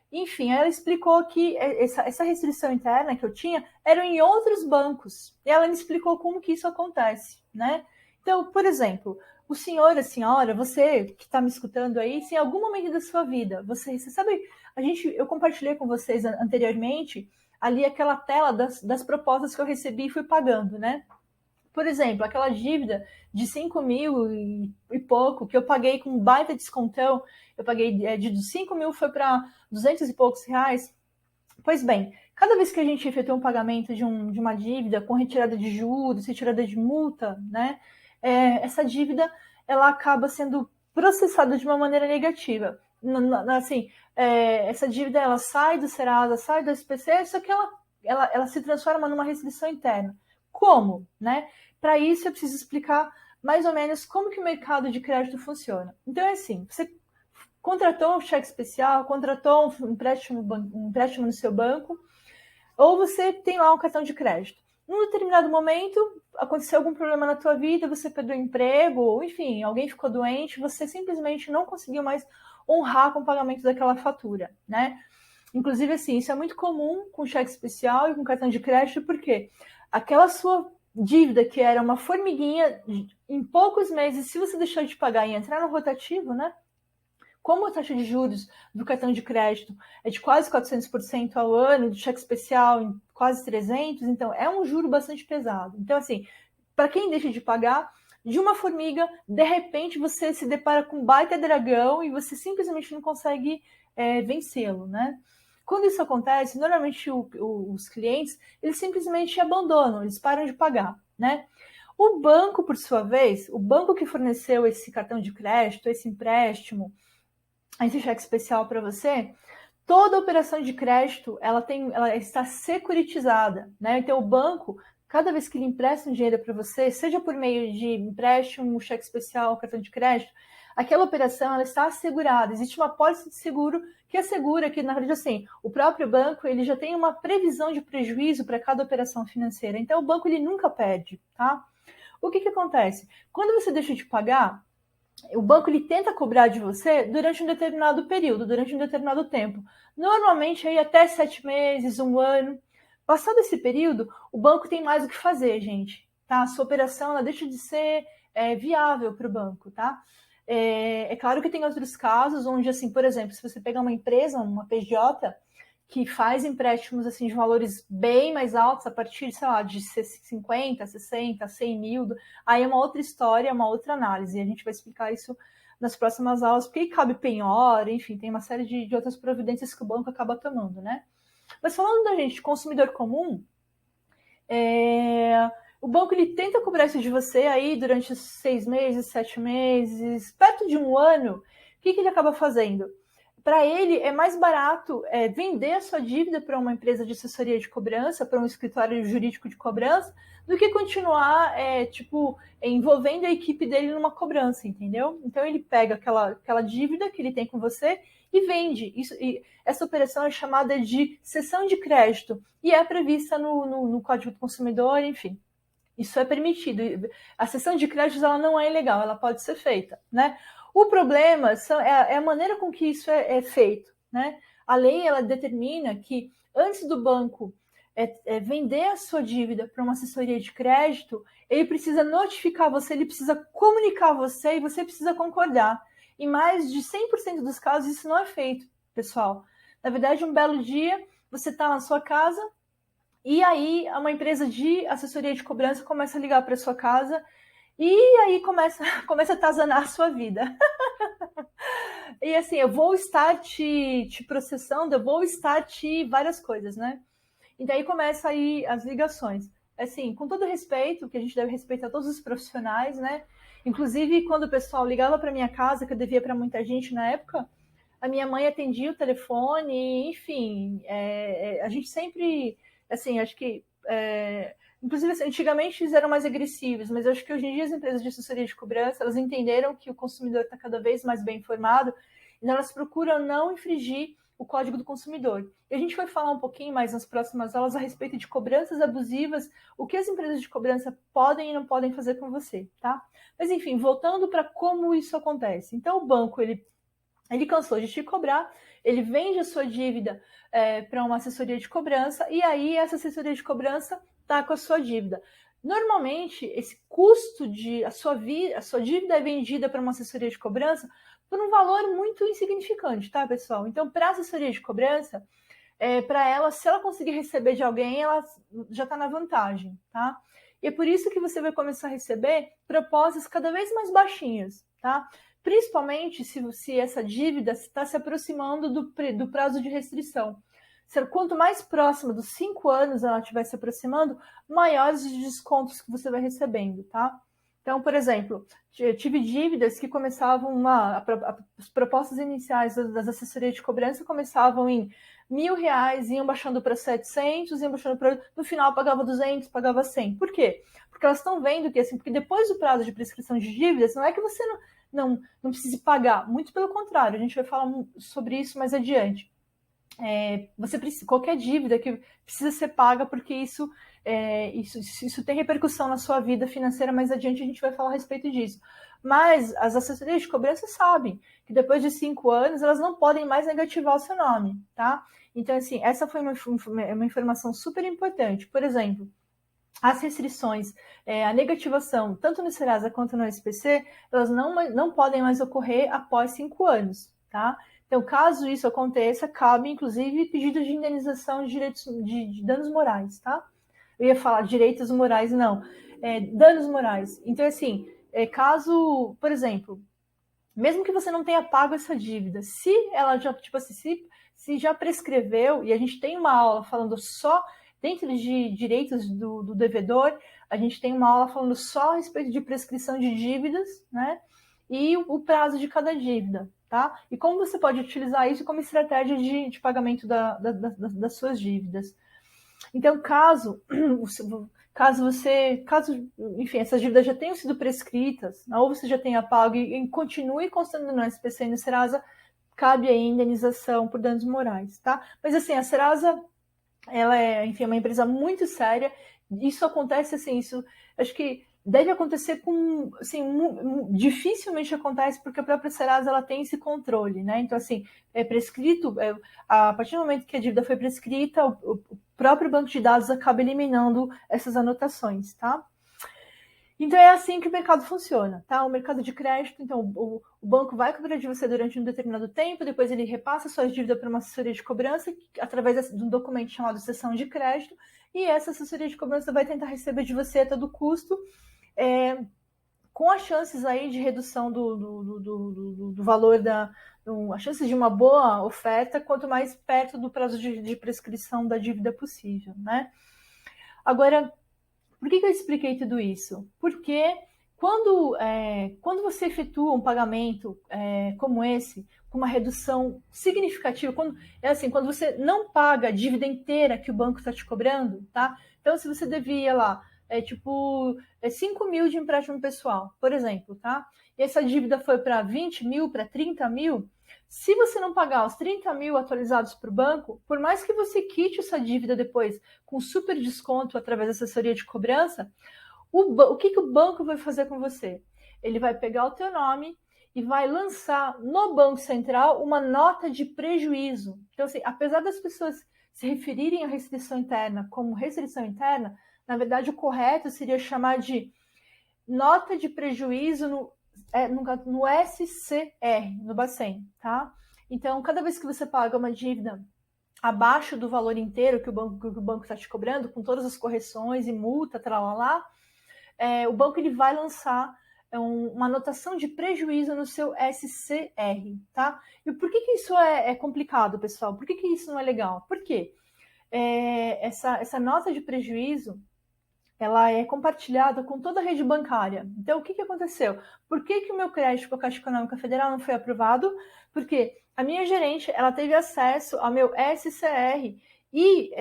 Enfim, ela explicou que essa restrição interna que eu tinha era em outros bancos. E ela me explicou como que isso acontece, né? Então, por exemplo, o senhor, a senhora, você que está me escutando aí, se em algum momento da sua vida, você sabe, eu compartilhei com vocês anteriormente ali aquela tela das propostas que eu recebi e fui pagando, né? Por exemplo, aquela dívida de 5 mil e pouco, que eu paguei com um baita descontão, eu paguei de 5 mil foi para 200 e poucos reais. Pois bem, cada vez que a gente efetua um pagamento de uma dívida com retirada de juros, retirada de multa, né, essa dívida ela acaba sendo processada de uma maneira negativa. Assim, essa dívida ela sai do Serasa, sai do SPC, só que ela se transforma numa restrição interna. Como, né? Para isso eu preciso explicar mais ou menos como que o mercado de crédito funciona. Então é assim, você contratou um cheque especial, contratou um empréstimo no seu banco, ou você tem lá um cartão de crédito. Num determinado momento, aconteceu algum problema na tua vida, você perdeu o emprego, ou enfim, alguém ficou doente, você simplesmente não conseguiu mais honrar com o pagamento daquela fatura, né? Inclusive, assim, isso é muito comum com cheque especial e com cartão de crédito, porque aquela sua dívida que era uma formiguinha, em poucos meses, se você deixar de pagar e entrar no rotativo, né? Como a taxa de juros do cartão de crédito é de quase 400% ao ano, do cheque especial em quase 300%, então é um juro bastante pesado. Então, assim, para quem deixa de pagar, de uma formiga, de repente você se depara com um baita dragão e você simplesmente não consegue vencê-lo, né? Quando isso acontece, normalmente os clientes, eles simplesmente abandonam, eles param de pagar, né? O banco, por sua vez, o banco que forneceu esse cartão de crédito, esse empréstimo, esse cheque especial para você, toda operação de crédito ela está securitizada, né? Então o banco, cada vez que ele empresta um dinheiro para você, seja por meio de empréstimo, cheque especial, cartão de crédito, aquela operação ela está assegurada. Existe uma pólice de seguro que assegura que, na verdade, assim, o próprio banco ele já tem uma previsão de prejuízo para cada operação financeira. Então o banco ele nunca perde, tá? O que acontece? Quando você deixa de pagar, o banco ele tenta cobrar de você durante um determinado período, durante um determinado tempo. Normalmente aí até 7 meses, 1 ano. Passado esse período, o banco tem mais o que fazer, gente. Tá? A sua operação ela deixa de ser viável para o banco, tá? É claro que tem outros casos onde, assim, por exemplo, se você pegar uma empresa, uma PJ, que faz empréstimos assim, de valores bem mais altos, a partir, sei lá, de 50, 60, 100 mil, aí é uma outra história, uma outra análise, e a gente vai explicar isso nas próximas aulas, porque aí cabe penhora, enfim, tem uma série de outras providências que o banco acaba tomando, né? Mas falando da gente, consumidor comum, o banco ele tenta cobrar isso de você aí durante 6 meses, 7 meses, perto de 1 ano, o que ele acaba fazendo? Para ele é mais barato vender a sua dívida para uma empresa de assessoria de cobrança, para um escritório jurídico de cobrança, do que continuar envolvendo a equipe dele numa cobrança, entendeu? Então ele pega aquela dívida que ele tem com você e vende. Essa operação é chamada de cessão de crédito e é prevista no Código do Consumidor, enfim. Isso é permitido. A cessão de créditos ela não é ilegal, ela pode ser feita, né? O problema é a maneira com que isso é feito, né? A lei ela determina que antes do banco vender a sua dívida para uma assessoria de crédito, ele precisa notificar você, ele precisa comunicar você e você precisa concordar. Em mais de 100% dos casos isso não é feito, pessoal. Na verdade, um belo dia você está na sua casa e aí uma empresa de assessoria de cobrança começa a ligar para sua casa e aí começa a atazanar a sua vida. E assim, eu vou estar te processando, eu vou estar várias coisas, né? E daí começa aí as ligações. Assim, com todo respeito, que a gente deve respeitar todos os profissionais, né? Inclusive, quando o pessoal ligava para minha casa, que eu devia para muita gente na época, a minha mãe atendia o telefone, enfim, a gente sempre, assim, acho que, inclusive, assim, antigamente eles eram mais agressivos, mas eu acho que hoje em dia as empresas de assessoria de cobrança, elas entenderam que o consumidor está cada vez mais bem informado, e elas procuram não infringir o Código do Consumidor. E a gente vai falar um pouquinho mais nas próximas aulas a respeito de cobranças abusivas, o que as empresas de cobrança podem e não podem fazer com você, tá? Mas, enfim, voltando para como isso acontece. Então, o banco, ele cansou de te cobrar, ele vende a sua dívida para uma assessoria de cobrança, e aí essa assessoria de cobrança está com a sua dívida. Normalmente, esse custo de a sua dívida é vendida para uma assessoria de cobrança por um valor muito insignificante, tá, pessoal? Então, para a assessoria de cobrança, para ela, se ela conseguir receber de alguém, ela já está na vantagem, tá? E é por isso que você vai começar a receber propostas cada vez mais baixinhas, tá? Principalmente se essa dívida está se aproximando do prazo de restrição. Quanto mais próxima dos 5 anos ela estiver se aproximando, maiores os descontos que você vai recebendo, tá? Então, por exemplo, eu tive dívidas que começavam as propostas iniciais das assessorias de cobrança começavam em R$ 1.000, iam baixando para 700, iam baixando para... No final, pagava 200, pagava 100. Por quê? Porque elas estão vendo que, assim, porque depois do prazo de prescrição de dívidas, não é que você não precise pagar. Muito pelo contrário, a gente vai falar sobre isso mais adiante. Você precisa, qualquer dívida que precisa ser paga, porque isso tem repercussão na sua vida financeira. Mais adiante a gente vai falar a respeito disso. Mas as assessorias de cobrança sabem que depois de 5 anos elas não podem mais negativar o seu nome, tá? Então, assim, essa foi uma informação super importante. Por exemplo, as restrições, a negativação, tanto no Serasa quanto no SPC, elas não podem mais ocorrer após 5 anos, tá? Então, caso isso aconteça, cabe, inclusive, pedido de indenização de direitos de danos morais, tá? Eu ia falar direitos morais, não. Danos morais. Então, assim, caso, por exemplo, mesmo que você não tenha pago essa dívida, se ela já, tipo assim, se já prescreveu, e a gente tem uma aula falando só dentro de direitos do devedor, a gente tem uma aula falando só a respeito de prescrição de dívidas, né? E o prazo de cada dívida, tá? E como você pode utilizar isso como estratégia de pagamento das suas dívidas. Então, enfim, essas dívidas já tenham sido prescritas, ou você já tenha pago e continue constando no SPC e no Serasa, cabe aí indenização por danos morais, tá? Mas, assim, a Serasa, ela enfim, é uma empresa muito séria. Isso acontece, assim, acho que deve acontecer assim, dificilmente acontece, porque a própria Serasa, ela tem esse controle, né? Então, assim, é prescrito, a partir do momento que a dívida foi prescrita, o próprio banco de dados acaba eliminando essas anotações, tá? Então, é assim que o mercado funciona, tá? O mercado de crédito, então, o banco vai cobrar de você durante um determinado tempo, depois ele repassa a sua dívida para uma assessoria de cobrança, através de um documento chamado cessão de crédito, e essa assessoria de cobrança vai tentar receber de você a todo custo, com as chances aí de redução do valor as chances de uma boa oferta, quanto mais perto do prazo de prescrição da dívida possível, né? Agora, por que eu expliquei tudo isso? Porque quando você efetua um pagamento como esse, com uma redução significativa, quando você não paga a dívida inteira que o banco está te cobrando, tá? Então, se você devia lá, 5 mil de empréstimo pessoal, por exemplo, tá? E essa dívida foi para 20 mil, para 30 mil, se você não pagar os 30 mil atualizados para o banco, por mais que você quite essa dívida depois com super desconto através da assessoria de cobrança, o que o banco vai fazer com você? Ele vai pegar o teu nome e vai lançar no Banco Central uma nota de prejuízo. Então, assim, apesar das pessoas se referirem à restrição interna como restrição interna, na verdade, o correto seria chamar de nota de prejuízo no SCR, no Bacen, tá? Então, cada vez que você paga uma dívida abaixo do valor inteiro que o banco está te cobrando, com todas as correções e multa, tralalá, o banco ele vai lançar uma anotação de prejuízo no seu SCR, tá? E por que isso é complicado, pessoal? Por que isso não é legal? Por quê? essa nota de prejuízo, ela é compartilhada com toda a rede bancária. Então, o que aconteceu? Por que o meu crédito com a Caixa Econômica Federal não foi aprovado? Porque a minha gerente, ela teve acesso ao meu SCR e,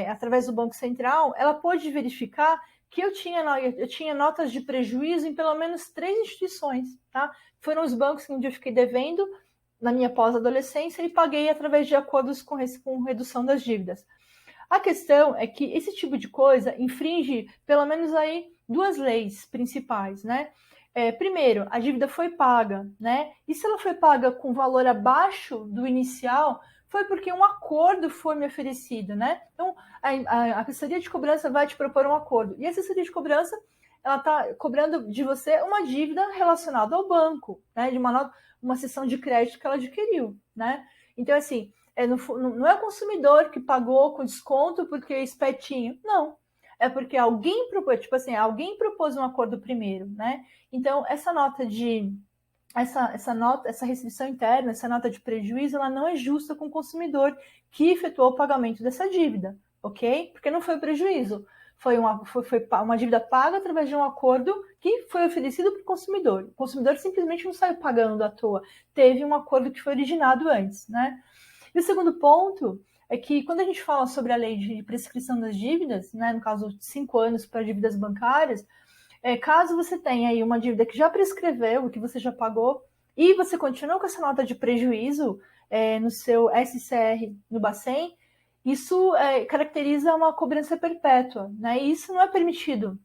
através do Banco Central, ela pôde verificar que eu tinha notas de prejuízo em pelo menos 3 instituições, tá? Foram os bancos onde eu fiquei devendo na minha pós-adolescência e paguei através de acordos com redução das dívidas. A questão é que esse tipo de coisa infringe pelo menos aí 2 leis principais, né? Primeiro, a dívida foi paga, né? E se ela foi paga com valor abaixo do inicial, foi porque um acordo foi me oferecido, né? Então, a assessoria de cobrança vai te propor um acordo. E a assessoria de cobrança, ela está cobrando de você uma dívida relacionada ao banco, né? De uma cessão de crédito que ela adquiriu, né? Então, assim, não é o consumidor que pagou com desconto porque é espertinho. Não. É porque alguém propôs, tipo assim, alguém propôs um acordo primeiro, né? Então, essa restrição interna, essa nota de prejuízo, ela não é justa com o consumidor que efetuou o pagamento dessa dívida, ok? Porque não foi prejuízo. Foi uma dívida paga através de um acordo que foi oferecido para o consumidor. O consumidor simplesmente não saiu pagando à toa. Teve um acordo que foi originado antes, né? E o segundo ponto é que quando a gente fala sobre a lei de prescrição das dívidas, né, no caso 5 anos para dívidas bancárias, caso você tenha aí uma dívida que já prescreveu, que você já pagou, e você continua com essa nota de prejuízo no seu SCR no Bacen, isso caracteriza uma cobrança perpétua, né? E isso não é permitido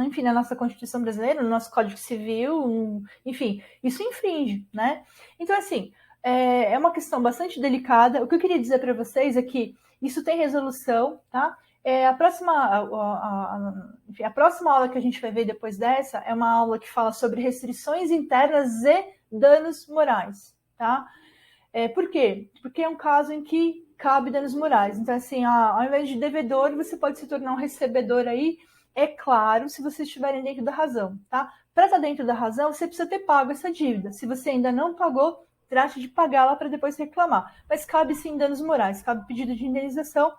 enfim, na nossa Constituição brasileira, no nosso Código Civil, enfim, isso infringe, né? Então, assim, é uma questão bastante delicada. O que eu queria dizer para vocês é que isso tem resolução, tá? A próxima aula que a gente vai ver depois dessa é uma aula que fala sobre restrições internas e danos morais, tá? Por quê? Porque é um caso em que cabe danos morais. Então, assim, ao invés de devedor, você pode se tornar um recebedor aí, é claro, se vocês estiverem dentro da razão, tá? Para estar dentro da razão, você precisa ter pago essa dívida. Se você ainda não pagou, trate de pagá-la para depois reclamar. Mas cabe sim danos morais, cabe pedido de indenização.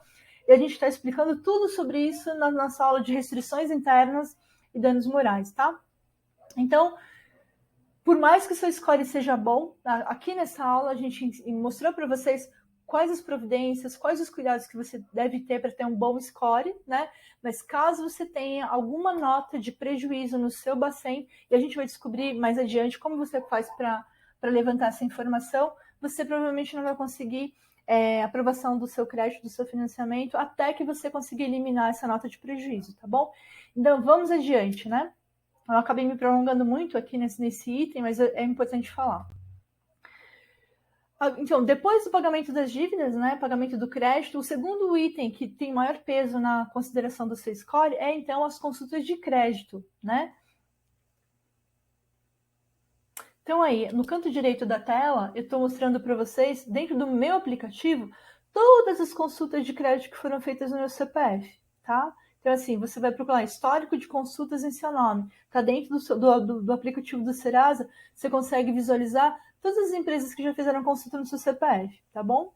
E a gente está explicando tudo sobre isso na nossa aula de restrições internas e danos morais, tá? Então, por mais que o seu score seja bom, aqui nessa aula a gente mostrou para vocês quais as providências, quais os cuidados que você deve ter para ter um bom score, né? Mas caso você tenha alguma nota de prejuízo no seu Bacen, e a gente vai descobrir mais adiante como você faz para levantar essa informação, você provavelmente não vai conseguir aprovação do seu crédito, do seu financiamento, até que você consiga eliminar essa nota de prejuízo, tá bom? Então, vamos adiante, né? Eu acabei me prolongando muito aqui nesse item, mas é importante falar. Então, depois do pagamento das dívidas, né, pagamento do crédito, o segundo item que tem maior peso na consideração do seu score é, então, as consultas de crédito, né? Então, aí, no canto direito da tela, eu estou mostrando para vocês, dentro do meu aplicativo, todas as consultas de crédito que foram feitas no meu CPF, tá? Então, assim, você vai procurar histórico de consultas em seu nome. Está dentro do aplicativo do Serasa, você consegue visualizar todas as empresas que já fizeram consulta no seu CPF, tá bom?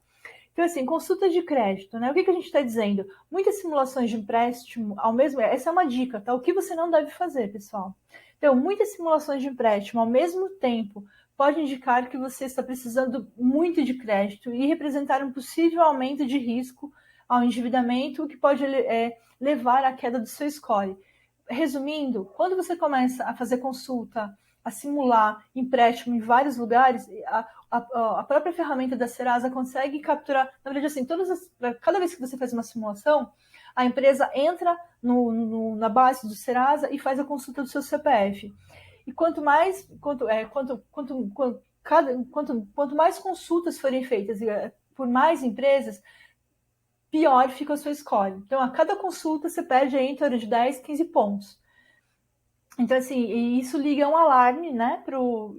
Então, assim, consulta de crédito, né? O que a gente está dizendo? Muitas simulações de empréstimo, essa é uma dica, tá? O que você não deve fazer, pessoal? Então, muitas simulações de empréstimo ao mesmo tempo pode indicar que você está precisando muito de crédito e representar um possível aumento de risco ao endividamento, o que pode levar à queda do seu score. Resumindo, quando você começa a fazer consulta, a simular empréstimo em vários lugares, a própria ferramenta da Serasa consegue capturar, na verdade, assim, cada vez que você faz uma simulação, a empresa entra na base do Serasa e faz a consulta do seu CPF. E quanto mais consultas forem feitas por mais empresas, pior fica o seu score. Então, a cada consulta, você perde aí em torno de 10, 15 pontos. Então, assim, isso liga um alarme, né, pro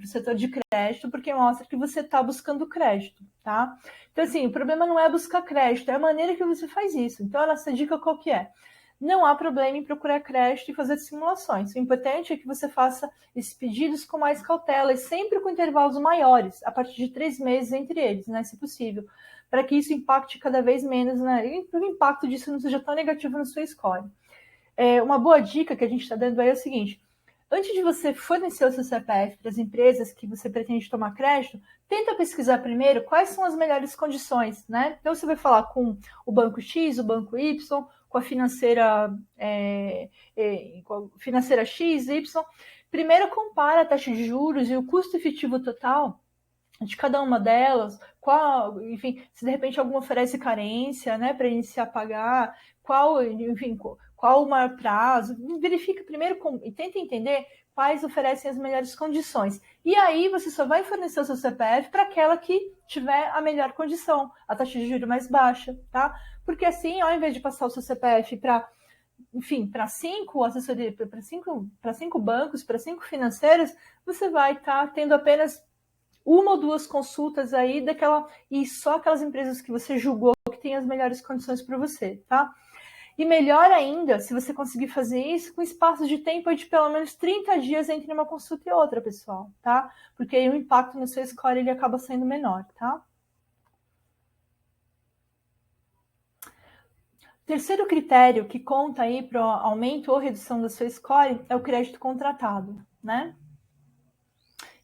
setor de crédito, porque mostra que você está buscando crédito, tá? Então, assim, o problema não é buscar crédito, é a maneira que você faz isso. Então, a nossa dica qual que é? não há problema em procurar crédito e fazer simulações. O importante é que você faça esses pedidos com mais cautela e sempre com intervalos maiores, a partir de 3 meses entre eles, né, se possível, para que isso impacte cada vez menos, né, e o impacto disso não seja tão negativo no seu score. Uma boa dica que a gente está dando aí é o seguinte: antes de você fornecer o seu CPF para as empresas que você pretende tomar crédito, tenta pesquisar primeiro quais são as melhores condições, né? Então você vai falar com o banco X, o banco Y, com a financeira, financeira X, Y. Primeiro compara a taxa de juros e o custo efetivo total de cada uma delas, qual, enfim, se de repente alguma oferece carência, né, para iniciar a pagar, qual, enfim, qual o maior prazo, verifica primeiro e tenta entender quais oferecem as melhores condições. E aí você só vai fornecer o seu CPF para aquela que tiver a melhor condição, a taxa de juros mais baixa, tá? Porque assim, ao invés de passar o seu CPF para, enfim, para 5 assessorias, para 5 bancos, para 5 financeiras, você vai estar tendo apenas uma ou duas consultas aí e só aquelas empresas que você julgou que tem as melhores condições para você, tá? E melhor ainda, se você conseguir fazer isso com espaço de tempo de pelo menos 30 dias entre uma consulta e outra, pessoal, tá? Porque aí o impacto no seu score ele acaba sendo menor, tá? Terceiro critério que conta aí para o aumento ou redução do seu score é o crédito contratado, né?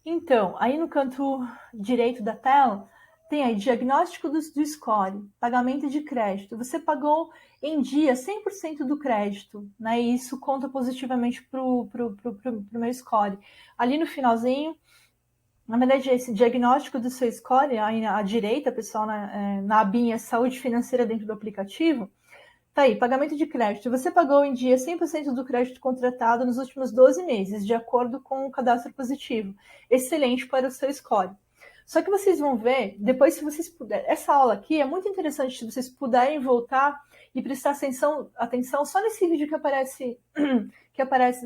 Então, aí no canto direito da tela, tem aí diagnóstico do score, pagamento de crédito. Você pagou em dia 100% do crédito, né? E isso conta positivamente para o meu score. Ali no finalzinho, na verdade, esse diagnóstico do seu score, aí à direita, pessoal, na abinha Saúde Financeira dentro do aplicativo, tá aí, pagamento de crédito. Você pagou em dia 100% do crédito contratado nos últimos 12 meses, de acordo com o cadastro positivo. Excelente para o seu score. Só que vocês vão ver, depois, se vocês puderem, essa aula aqui é muito interessante se vocês puderem voltar e prestar atenção só nesse vídeo que aparece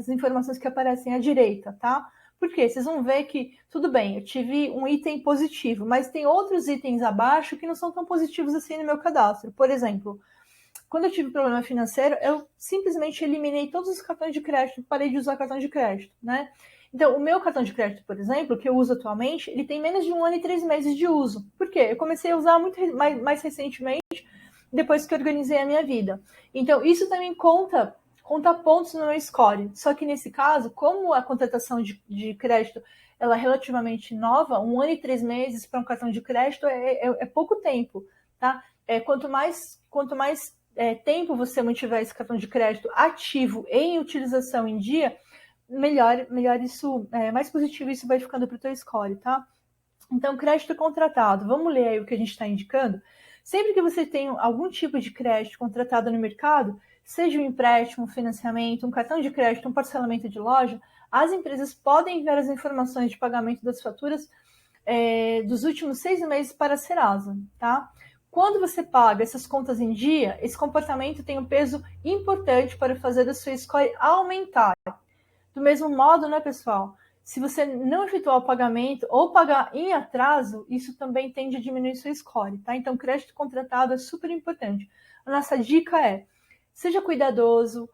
as informações que aparecem à direita, tá? Porque vocês vão ver que, tudo bem, eu tive um item positivo, mas tem outros itens abaixo que não são tão positivos assim no meu cadastro. Por exemplo, quando eu tive problema financeiro, eu simplesmente eliminei todos os cartões de crédito, parei de usar cartão de crédito, né? Então, o meu cartão de crédito, por exemplo, que eu uso atualmente, ele tem menos de 1 ano e 3 meses de uso. Por quê? Eu comecei a usar muito mais recentemente, depois que eu organizei a minha vida. Então, isso também conta pontos no meu score. Só que nesse caso, como a contratação de crédito ela é relativamente nova, 1 ano e 3 meses para um cartão de crédito é pouco tempo, tá? Quanto mais tempo você mantiver esse cartão de crédito ativo em utilização em dia, melhor isso, mais positivo isso vai ficando para o teu score, tá? Então, crédito contratado, vamos ler aí o que a gente está indicando. Sempre que você tem algum tipo de crédito contratado no mercado, seja um empréstimo, um financiamento, um cartão de crédito, um parcelamento de loja, as empresas podem enviar as informações de pagamento das faturas dos últimos 6 meses para a Serasa, tá? Quando você paga essas contas em dia, esse comportamento tem um peso importante para fazer o seu score aumentar. Do mesmo modo, né, pessoal? Se você não efetuar o pagamento ou pagar em atraso, isso também tende a diminuir seu score, tá? Então, crédito contratado é super importante. A nossa dica é, seja cuidadoso,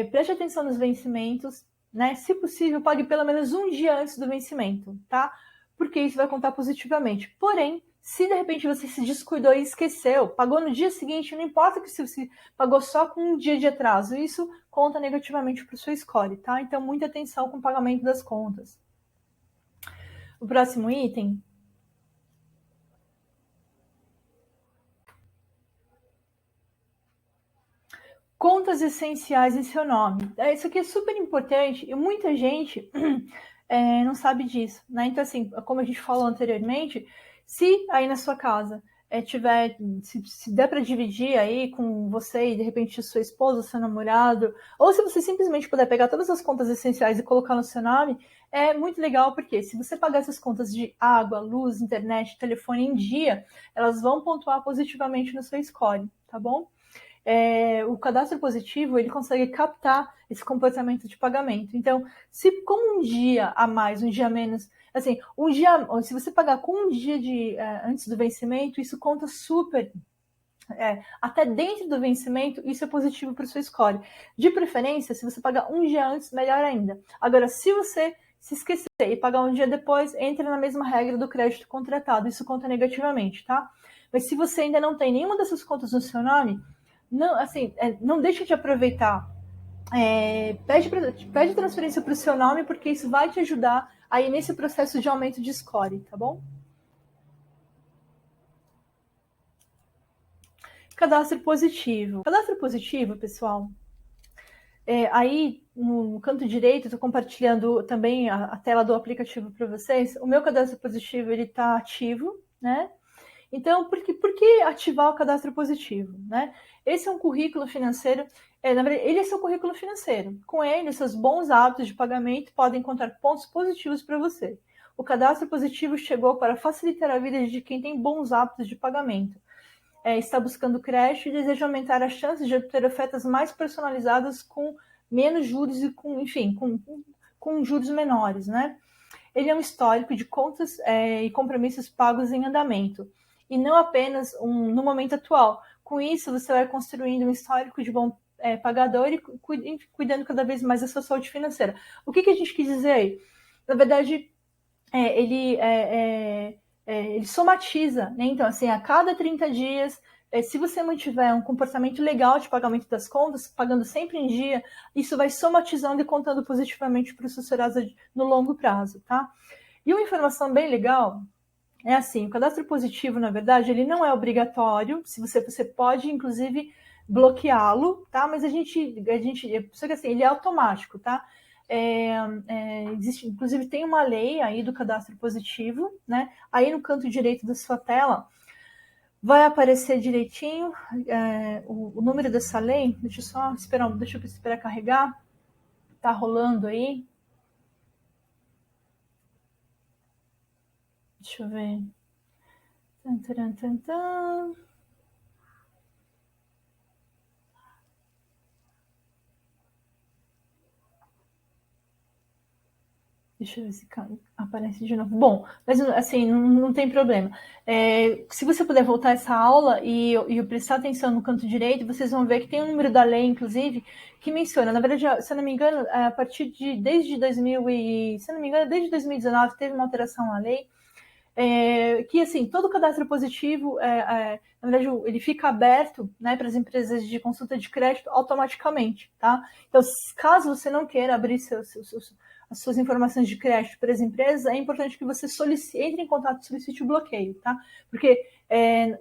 preste atenção nos vencimentos, né? Se possível, pague pelo menos um dia antes do vencimento, tá? Porque isso vai contar positivamente. Porém, se de repente você se descuidou e esqueceu, pagou no dia seguinte, não importa que se você pagou só com um dia de atraso, isso conta negativamente para o seu score, tá? Então, muita atenção com o pagamento das contas. O próximo item. Contas essenciais em seu nome. Isso aqui é super importante e muita gente não sabe disso, né? Então, assim, como a gente falou anteriormente, se aí na sua casa se der para dividir aí com você e de repente sua esposa, seu namorado, ou se você simplesmente puder pegar todas as contas essenciais e colocar no seu nome, é muito legal, porque se você pagar essas contas de água, luz, internet, telefone em dia, elas vão pontuar positivamente no seu score, tá bom? O cadastro positivo ele consegue captar esse comportamento de pagamento. Então, se com um dia a mais, um dia a menos, assim, se você pagar com um dia antes do vencimento, isso conta super até dentro do vencimento, isso é positivo para o seu score. De preferência, se você pagar um dia antes, melhor ainda. Agora, se você se esquecer e pagar um dia depois, entra na mesma regra do crédito contratado, isso conta negativamente, tá? Mas se você ainda não tem nenhuma dessas contas no seu nome, não, assim, não deixa de aproveitar. Pede transferência para o seu nome, porque isso vai te ajudar aí nesse processo de aumento de score, tá bom? Cadastro positivo. Cadastro positivo, pessoal, aí no canto direito, estou compartilhando também a tela do aplicativo para vocês. O meu cadastro positivo ele está ativo, né? Então, por que ativar o cadastro positivo, né? Esse é um currículo financeiro, na verdade, ele é seu currículo financeiro. Com ele, seus bons hábitos de pagamento podem encontrar pontos positivos para você. O cadastro positivo chegou para facilitar a vida de quem tem bons hábitos de pagamento. Está buscando crédito e deseja aumentar as chances de obter ofertas mais personalizadas com menos juros e com juros menores, né? Ele é um histórico de contas e compromissos pagos em andamento, e não apenas no momento atual. Com isso, você vai construindo um histórico de bom pagador e cuidando cada vez mais da sua saúde financeira. O que a gente quis dizer aí? Na verdade, ele somatiza, né? Então, assim, a cada 30 dias, se você mantiver um comportamento legal de pagamento das contas, pagando sempre em dia, isso vai somatizando e contando positivamente para o seu Serasa no longo prazo, tá? E uma informação bem legal é assim, o cadastro positivo, na verdade, ele não é obrigatório, se você pode, inclusive, bloqueá-lo, tá? Mas só que assim, ele é automático, tá? Existe, inclusive, tem uma lei aí do cadastro positivo, né? Aí no canto direito da sua tela vai aparecer direitinho o número dessa lei. Deixa eu esperar carregar. Tá rolando aí. Deixa eu ver. Deixa eu ver se aparece de novo. Bom, mas assim, não tem problema. Se você puder voltar essa aula e prestar atenção no canto direito, vocês vão ver que tem um número da lei, inclusive, que menciona. Na verdade, se eu não me engano, a partir de desde 2019 teve uma alteração na lei. Que assim, todo cadastro positivo, na verdade, ele fica aberto, né, para as empresas de consulta de crédito automaticamente, tá? Então, caso você não queira abrir as suas informações de crédito para as empresas, é importante que você entre em contato e solicite o bloqueio, tá? Porque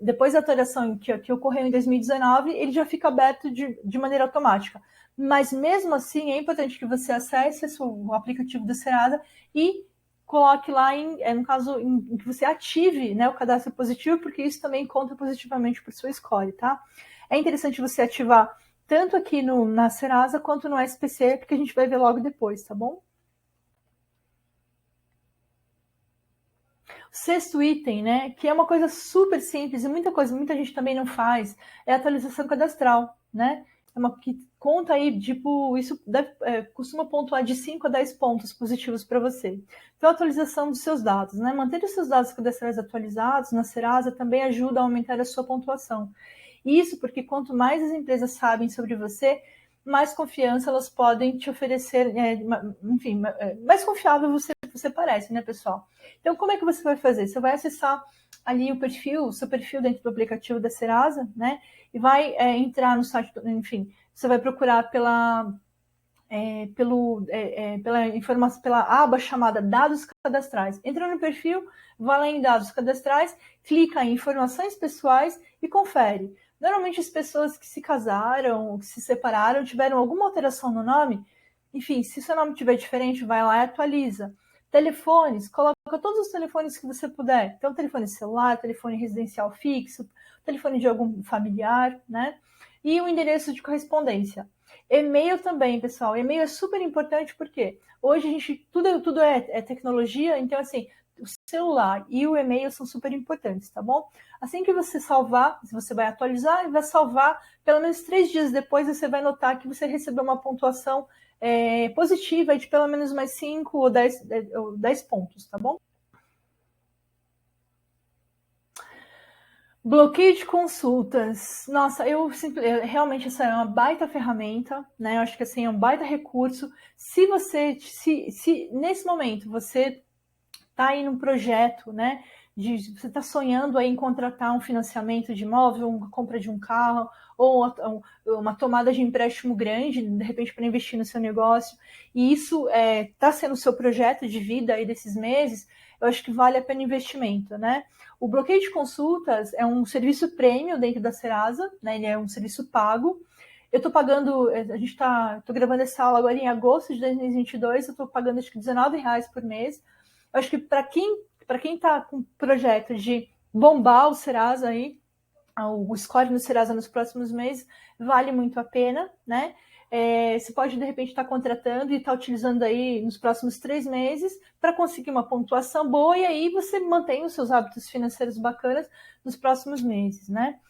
depois da atualização que ocorreu em 2019, ele já fica aberto de maneira automática. Mas mesmo assim, é importante que você acesse o aplicativo do Serasa e coloque lá, no caso, que você ative, né, o cadastro positivo, porque isso também conta positivamente para o seu score, tá? É interessante você ativar tanto aqui na Serasa quanto no SPC, porque a gente vai ver logo depois, tá bom? O sexto item, né, que é uma coisa super simples e muita gente também não faz, é a atualização cadastral, né? Que conta aí, tipo, isso costuma pontuar de 5 a 10 pontos positivos para você. Então, a atualização dos seus dados, né? Manter os seus dados cadastrais atualizados na Serasa também ajuda a aumentar a sua pontuação. Isso porque quanto mais as empresas sabem sobre você, mais confiança elas podem te oferecer, enfim, mais confiável você parece, né, pessoal? Então, como é que você vai fazer? Você vai acessar ali o seu perfil dentro do aplicativo da Serasa, né? E vai entrar no site, enfim, você vai procurar pela informação, pela aba chamada Dados Cadastrais. Entra no perfil, vai lá em Dados Cadastrais, clica em Informações Pessoais e confere. Normalmente as pessoas que se casaram, que se separaram, tiveram alguma alteração no nome, enfim, se seu nome estiver diferente, vai lá e atualiza. Telefones, coloca todos os telefones que você puder. Então, telefone celular, telefone residencial fixo, telefone de algum familiar, né? E o endereço de correspondência. E-mail também, pessoal. E-mail é super importante porque hoje a gente tudo é tecnologia, então assim, o celular e o e-mail são super importantes, tá bom? Assim que você salvar, você vai atualizar e vai salvar, pelo menos 3 dias depois você vai notar que você recebeu uma pontuação positiva de pelo menos mais 5 ou 10 pontos, tá bom? Bloqueio de consultas. Nossa, realmente essa é uma baita ferramenta, né? Eu acho que assim é um baita recurso. Se você, se nesse momento você está aí num projeto, né? Você está sonhando aí em contratar um financiamento de imóvel, uma compra de um carro, ou uma tomada de empréstimo grande, de repente, para investir no seu negócio, e isso está sendo o seu projeto de vida aí desses meses, eu acho que vale a pena investimento, né? O bloqueio de consultas é um serviço premium dentro da Serasa, né? Ele é um serviço pago. Eu estou pagando, estou gravando essa aula agora em agosto de 2022, eu estou pagando acho que R$19 por mês. Eu acho que para quem está com projeto de bombar o Serasa aí, o score no Serasa nos próximos meses, vale muito a pena, né? Você pode, de repente, estar contratando e estar utilizando aí nos próximos 3 meses para conseguir uma pontuação boa e aí você mantém os seus hábitos financeiros bacanas nos próximos meses, né?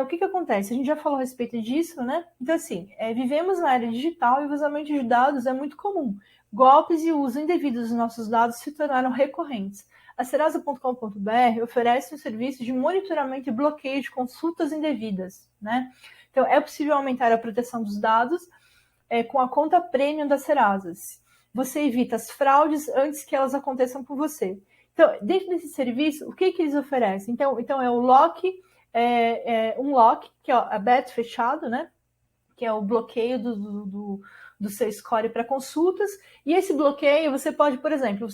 O que acontece? A gente já falou a respeito disso, né? Então, assim, vivemos na era digital e o vazamento de dados é muito comum. Golpes e uso indevido dos nossos dados se tornaram recorrentes. A Serasa.com.br oferece um serviço de monitoramento e bloqueio de consultas indevidas, né? Então, é possível aumentar a proteção dos dados com a conta premium da Serasa. Você evita as fraudes antes que elas aconteçam com você. Então, dentro desse serviço, o que eles oferecem? Então é o lock, um lock, que é aberto, fechado, né? Que é o bloqueio do seu score para consultas. E esse bloqueio, você pode, por exemplo,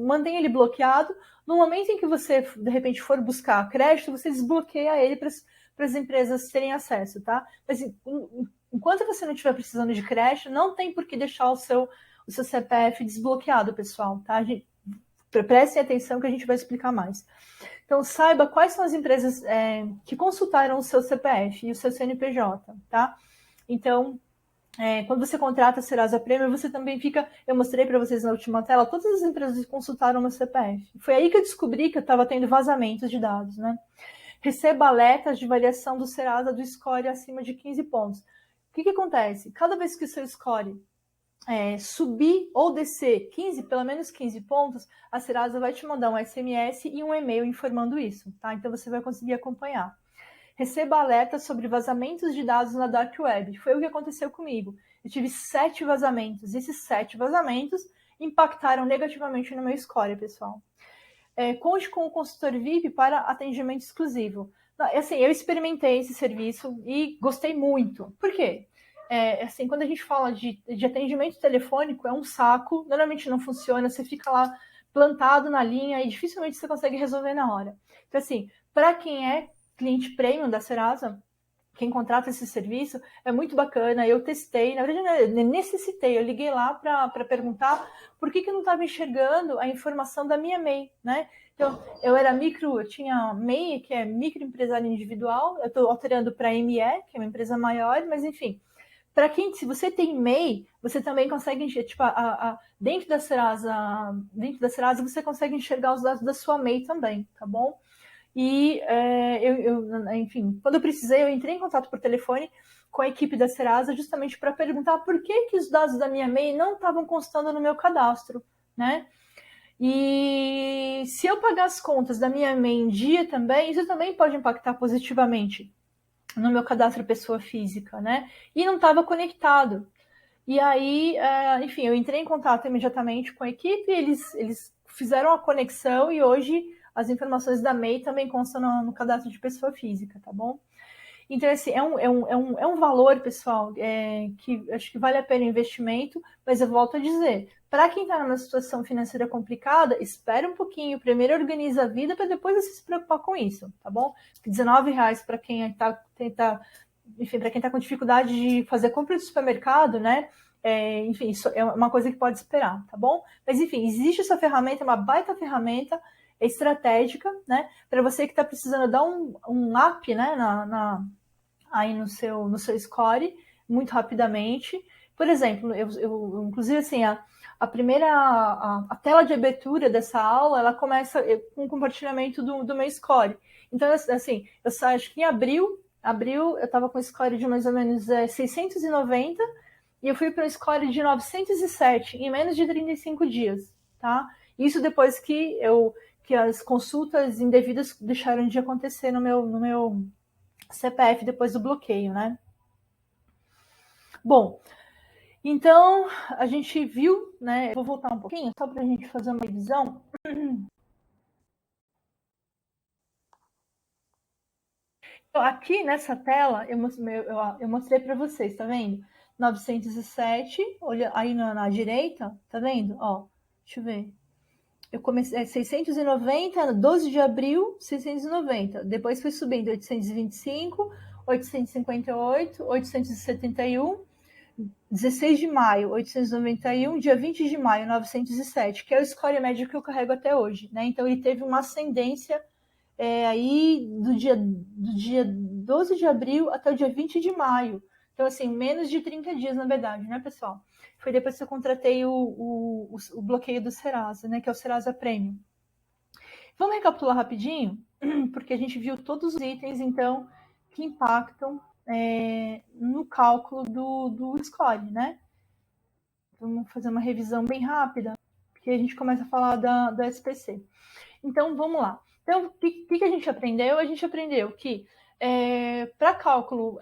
mantém ele bloqueado. No momento em que você, de repente, for buscar crédito, você desbloqueia ele para as empresas terem acesso, tá? Mas enquanto você não estiver precisando de crédito, não tem por que deixar o seu CPF desbloqueado, pessoal, tá? Prestem atenção que a gente vai explicar mais. Então, saiba quais são as empresas que consultaram o seu CPF e o seu CNPJ, tá? Então, quando você contrata a Serasa Premium, você também fica... Eu mostrei para vocês na última tela, todas as empresas consultaram o meu CPF. Foi aí que eu descobri que eu estava tendo vazamentos de dados, né? Receba alertas de variação do Serasa do score acima de 15 pontos. O que acontece? Cada vez que o seu score subir ou descer pelo menos 15 pontos, a Serasa vai te mandar um SMS e um e-mail informando isso, tá? Então você vai conseguir acompanhar. Receba alertas sobre vazamentos de dados na Dark Web. Foi o que aconteceu comigo. Eu tive 7 vazamentos. Esses 7 vazamentos impactaram negativamente no meu score, pessoal. Conte com o consultor VIP para atendimento exclusivo. Assim, eu experimentei esse serviço e gostei muito. Por quê? Assim, quando a gente fala de atendimento telefônico, é um saco, normalmente não funciona, você fica lá plantado na linha e dificilmente você consegue resolver na hora. Então, assim, para quem é cliente premium da Serasa, quem contrata esse serviço, é muito bacana. Eu testei, na verdade, eu necessitei. Eu liguei lá para perguntar por que eu não estava enxergando a informação da minha MEI, né? Então, eu tinha MEI, que é microempresário individual, eu estou alterando para ME, que é uma empresa maior, mas enfim. Se você tem MEI, você também consegue, tipo, dentro da Serasa, você consegue enxergar os dados da sua MEI também, tá bom? E, enfim, quando eu precisei, eu entrei em contato por telefone com a equipe da Serasa justamente para perguntar por que os dados da minha MEI não estavam constando no meu cadastro, né? E se eu pagar as contas da minha MEI em dia também, isso também pode impactar positivamente no meu cadastro pessoa física, né? E não estava conectado. E aí, enfim, eu entrei em contato imediatamente com a equipe, eles fizeram a conexão e hoje as informações da MEI também constam no cadastro de pessoa física, tá bom? Então, assim, é um valor, pessoal, que acho que vale a pena o investimento, mas eu volto a dizer, para quem está numa situação financeira complicada, espera um pouquinho, primeiro organiza a vida para depois você se preocupar com isso, tá bom? R$19 para quem enfim, para quem está com dificuldade de fazer compra de supermercado, né? Enfim, isso é uma coisa que pode esperar, tá bom? Mas, enfim, existe essa ferramenta, uma baita ferramenta estratégica, né? Para você que está precisando dar um up, né? Aí no seu score, muito rapidamente. Por exemplo, inclusive, assim, a primeira a tela de abertura dessa aula, ela começa com o compartilhamento do meu score. Então, assim, eu acho que em abril eu estava com um score de mais ou menos 690 e eu fui para um score de 907 em menos de 35 dias, tá? Isso depois que que as consultas indevidas deixaram de acontecer no meu CPF depois do bloqueio, né? Bom, então a gente viu, né? Vou voltar um pouquinho só para a gente fazer uma revisão. Aqui nessa tela eu mostrei para vocês, tá vendo? 907, olha aí na direita, tá vendo? Ó, deixa eu ver. Eu comecei 690, 12 de abril, 690. Depois foi subindo 825, 858, 871, 16 de maio, 891, dia 20 de maio, 907, que é o score médio que eu carrego até hoje, né? Então ele teve uma ascendência aí do dia 12 de abril até o dia 20 de maio. Então, assim, menos de 30 dias, na verdade, né, pessoal? Foi depois que eu contratei o bloqueio do Serasa, né, que é o Serasa Premium. Vamos recapitular rapidinho, porque a gente viu todos os itens, então, que impactam no cálculo do score, né? Vamos fazer uma revisão bem rápida, porque a gente começa a falar da SPC. Então, vamos lá. Então, o que a gente aprendeu? A gente aprendeu que para cálculo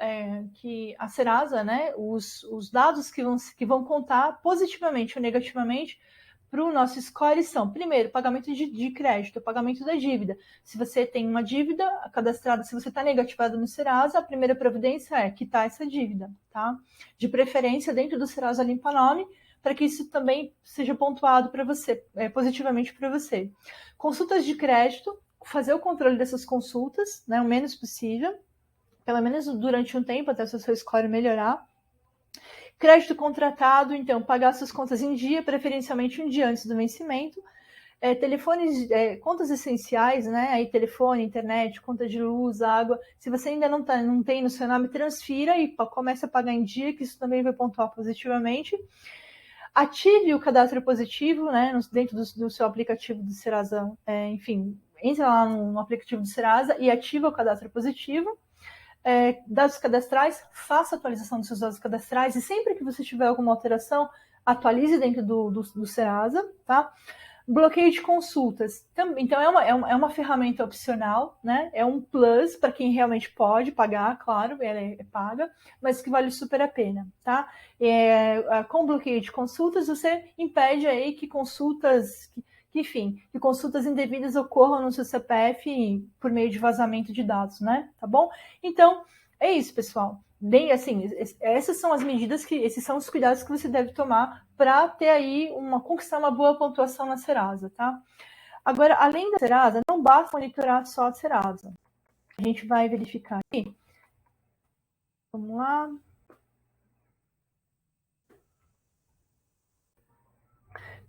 que a Serasa, né, os dados que vão contar positivamente ou negativamente para o nosso score são, primeiro, pagamento de crédito, pagamento da dívida. Se você tem uma dívida cadastrada, se você está negativado no Serasa, a primeira providência é quitar essa dívida, tá? De preferência dentro do Serasa Limpa Nome, para que isso também seja pontuado para você, positivamente para você. Consultas de crédito, fazer o controle dessas consultas, né, o menos possível, pelo menos durante um tempo, até o seu score melhorar. Crédito contratado, então, pagar suas contas em dia, preferencialmente um dia antes do vencimento. Telefones, contas essenciais, né? Aí telefone, internet, conta de luz, água. Se você ainda não tem no seu nome, transfira e comece a pagar em dia, que isso também vai pontuar positivamente. Ative o cadastro positivo, né? Dentro do seu aplicativo do Serasa, enfim, entra lá no aplicativo do Serasa e ativa o cadastro positivo. Dados cadastrais, faça a atualização dos seus dados cadastrais e sempre que você tiver alguma alteração, atualize dentro do Serasa, tá? Bloqueio de consultas. Então, é uma ferramenta opcional, né? É um plus para quem realmente pode pagar, claro, ela é paga, mas que vale super a pena, tá? Com bloqueio de consultas, você impede aí que consultas... que consultas indevidas ocorram no seu CPF por meio de vazamento de dados, né? Tá bom? Então, é isso, pessoal. Bem, assim, essas são as medidas esses são os cuidados que você deve tomar para ter aí conquistar uma boa pontuação na Serasa, tá? Agora, além da Serasa, não basta monitorar só a Serasa. A gente vai verificar aqui. Vamos lá.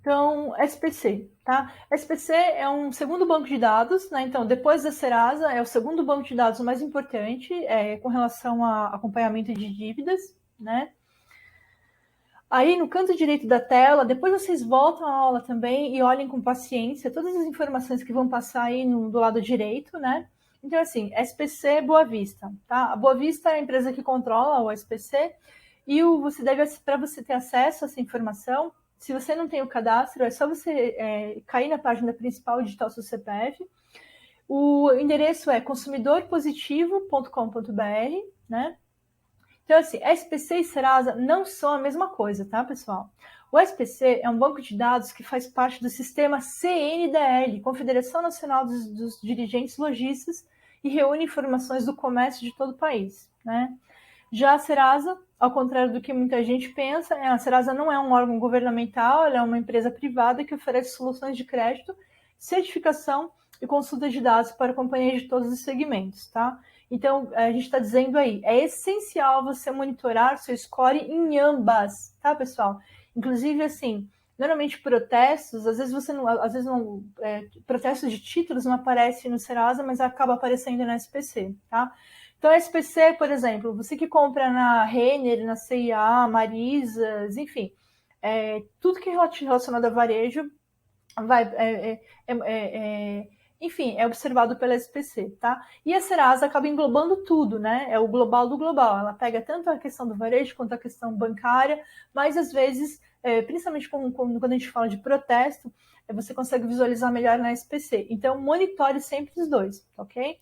Então, SPC, tá? SPC é um segundo banco de dados, né? Então, depois da Serasa, é o segundo banco de dados mais importante com relação a acompanhamento de dívidas, né? Aí, no canto direito da tela, depois vocês voltam à aula também e olhem com paciência todas as informações que vão passar aí do lado direito, né? Então, assim, SPC Boa Vista, tá? A Boa Vista é a empresa que controla o SPC e para você ter acesso a essa informação, se você não tem o cadastro, é só você cair na página principal e digitar o seu CPF. O endereço é consumidorpositivo.com.br, né? Então, assim, SPC e Serasa não são a mesma coisa, tá, pessoal? O SPC é um banco de dados que faz parte do sistema CNDL, Confederação Nacional dos Dirigentes Lojistas, e reúne informações do comércio de todo o país, né? Já a Serasa, ao contrário do que muita gente pensa, a Serasa não é um órgão governamental, ela é uma empresa privada que oferece soluções de crédito, certificação e consulta de dados para companhias de todos os segmentos, tá? Então, a gente está dizendo aí, é essencial você monitorar seu score em ambas, tá, pessoal? Inclusive, assim, normalmente protestos, às vezes protestos de títulos não aparecem no Serasa, mas acaba aparecendo na SPC, tá? Então, a SPC, por exemplo, você que compra na Renner, na C&A, Marisas, enfim, tudo que é relacionado a varejo enfim, é observado pela SPC, tá? E a Serasa acaba englobando tudo, né? É o global do global. Ela pega tanto a questão do varejo quanto a questão bancária, mas às vezes, principalmente quando a gente fala de protesto, você consegue visualizar melhor na SPC. Então, monitore sempre os dois, ok?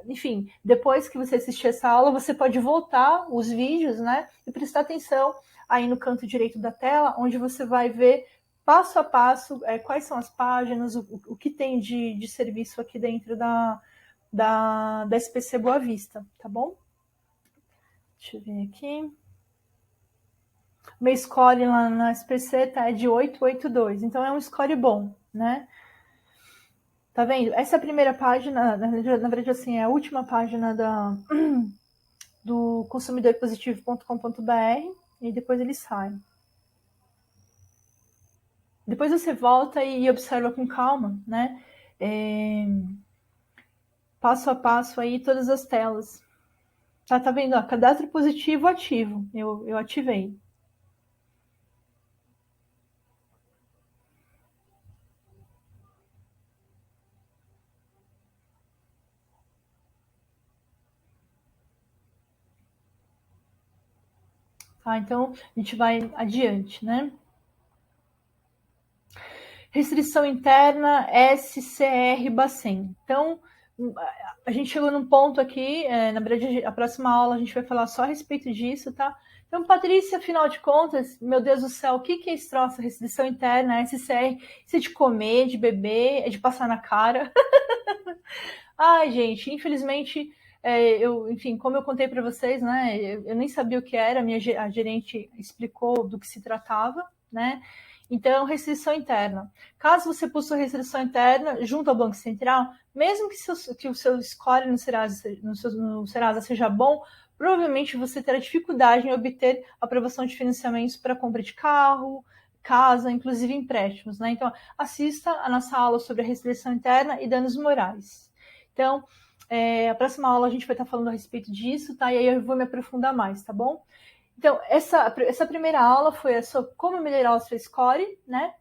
Enfim, depois que você assistir essa aula, você pode voltar os vídeos, né? E prestar atenção aí no canto direito da tela, onde você vai ver passo a passo quais são as páginas, o que tem de serviço aqui dentro da SPC Boa Vista, tá bom? Deixa eu ver aqui. Meu score lá na SPC tá de 882, então é um score bom, né? Tá vendo? Essa é a primeira página, na verdade, assim, é a última página do consumidorpositivo.com.br e depois ele sai. Depois você volta e observa com calma, né? Passo a passo aí todas as telas. Tá vendo? Ó, cadastro positivo ativo. Eu ativei. Tá, então a gente vai adiante, né? Restrição interna SCR Bacen. Então, a gente chegou num ponto aqui, na verdade, a próxima aula a gente vai falar só a respeito disso, tá? Então, Patrícia, afinal de contas, meu Deus do céu, o que é esse troço, restrição interna, SCR? Isso é de comer, de beber, é de passar na cara? Ai, gente, infelizmente, enfim, como eu contei para vocês, né, eu nem sabia o que era, a gerente explicou do que se tratava, né? Então, restrição interna. Caso você possua restrição interna junto ao Banco Central, mesmo que o seu score no Serasa seja bom, provavelmente você terá dificuldade em obter aprovação de financiamentos para compra de carro, casa, inclusive empréstimos, né? Então, assista a nossa aula sobre a restrição interna e danos morais. Então, a próxima aula a gente vai estar falando a respeito disso, tá? E aí eu vou me aprofundar mais, tá bom? Então, essa primeira aula foi sobre como melhorar o seu score, né?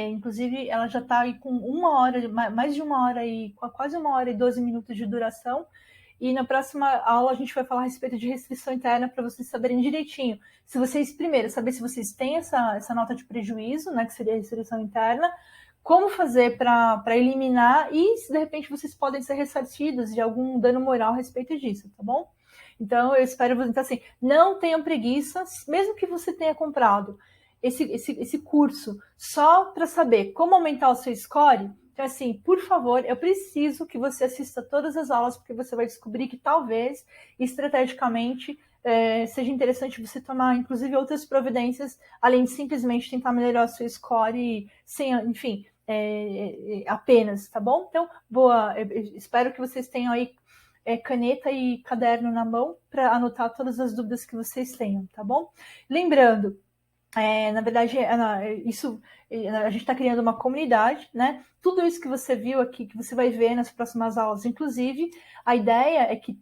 Inclusive, ela já está aí com mais de 1 hora e quase 1 hora e 12 minutos de duração. E na próxima aula a gente vai falar a respeito de restrição interna para vocês saberem direitinho. Se vocês, primeiro, saber se vocês têm essa nota de prejuízo, né? Que seria a restrição interna, como fazer para eliminar e se de repente vocês podem ser ressarcidos de algum dano moral a respeito disso, tá bom? Então, eu espero, então assim, não tenham preguiça, mesmo que você tenha comprado esse curso só para saber como aumentar o seu score. Então, assim, por favor, eu preciso que você assista todas as aulas, porque você vai descobrir que talvez, estrategicamente, seja interessante você tomar, inclusive, outras providências, além de simplesmente tentar melhorar o seu score sem, enfim, apenas, tá bom? Então, espero que vocês tenham aí caneta e caderno na mão para anotar todas as dúvidas que vocês tenham, tá bom? Lembrando, na verdade, isso a gente está criando uma comunidade, né? Tudo isso que você viu aqui, que você vai ver nas próximas aulas, inclusive, a ideia é que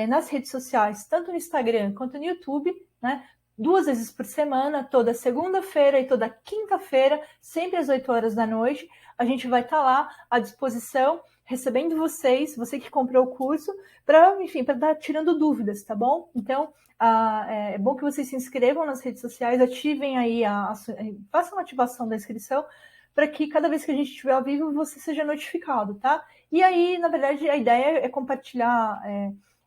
nas redes sociais, tanto no Instagram quanto no YouTube, né? 2 vezes por semana, toda segunda-feira e toda quinta-feira, sempre às 8 horas da noite, a gente vai estar lá à disposição, recebendo você que comprou o curso, para estar tirando dúvidas, tá bom? Então, é bom que vocês se inscrevam nas redes sociais, ativem aí, façam a ativação da inscrição, para que cada vez que a gente estiver ao vivo, você seja notificado, tá? E aí, na verdade, a ideia é compartilhar,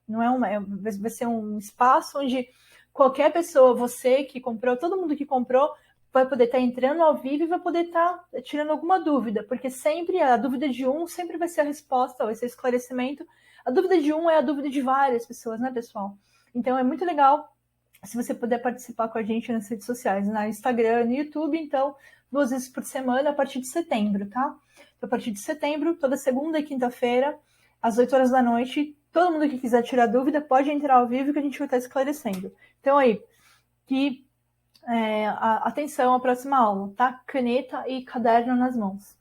vai ser um espaço onde qualquer pessoa, você que comprou, todo mundo que comprou, vai poder estar entrando ao vivo e vai poder estar tirando alguma dúvida, porque sempre a dúvida de um sempre vai ser a resposta, vai ser esclarecimento. A dúvida de um é a dúvida de várias pessoas, né, pessoal? Então é muito legal se você puder participar com a gente nas redes sociais, no Instagram, no YouTube, então 2 vezes por semana a partir de setembro, tá? Então, a partir de setembro, toda segunda e quinta-feira, às 8 horas da noite, todo mundo que quiser tirar dúvida pode entrar ao vivo que a gente vai estar esclarecendo. Então aí, atenção à próxima aula, tá? Caneta e caderno nas mãos.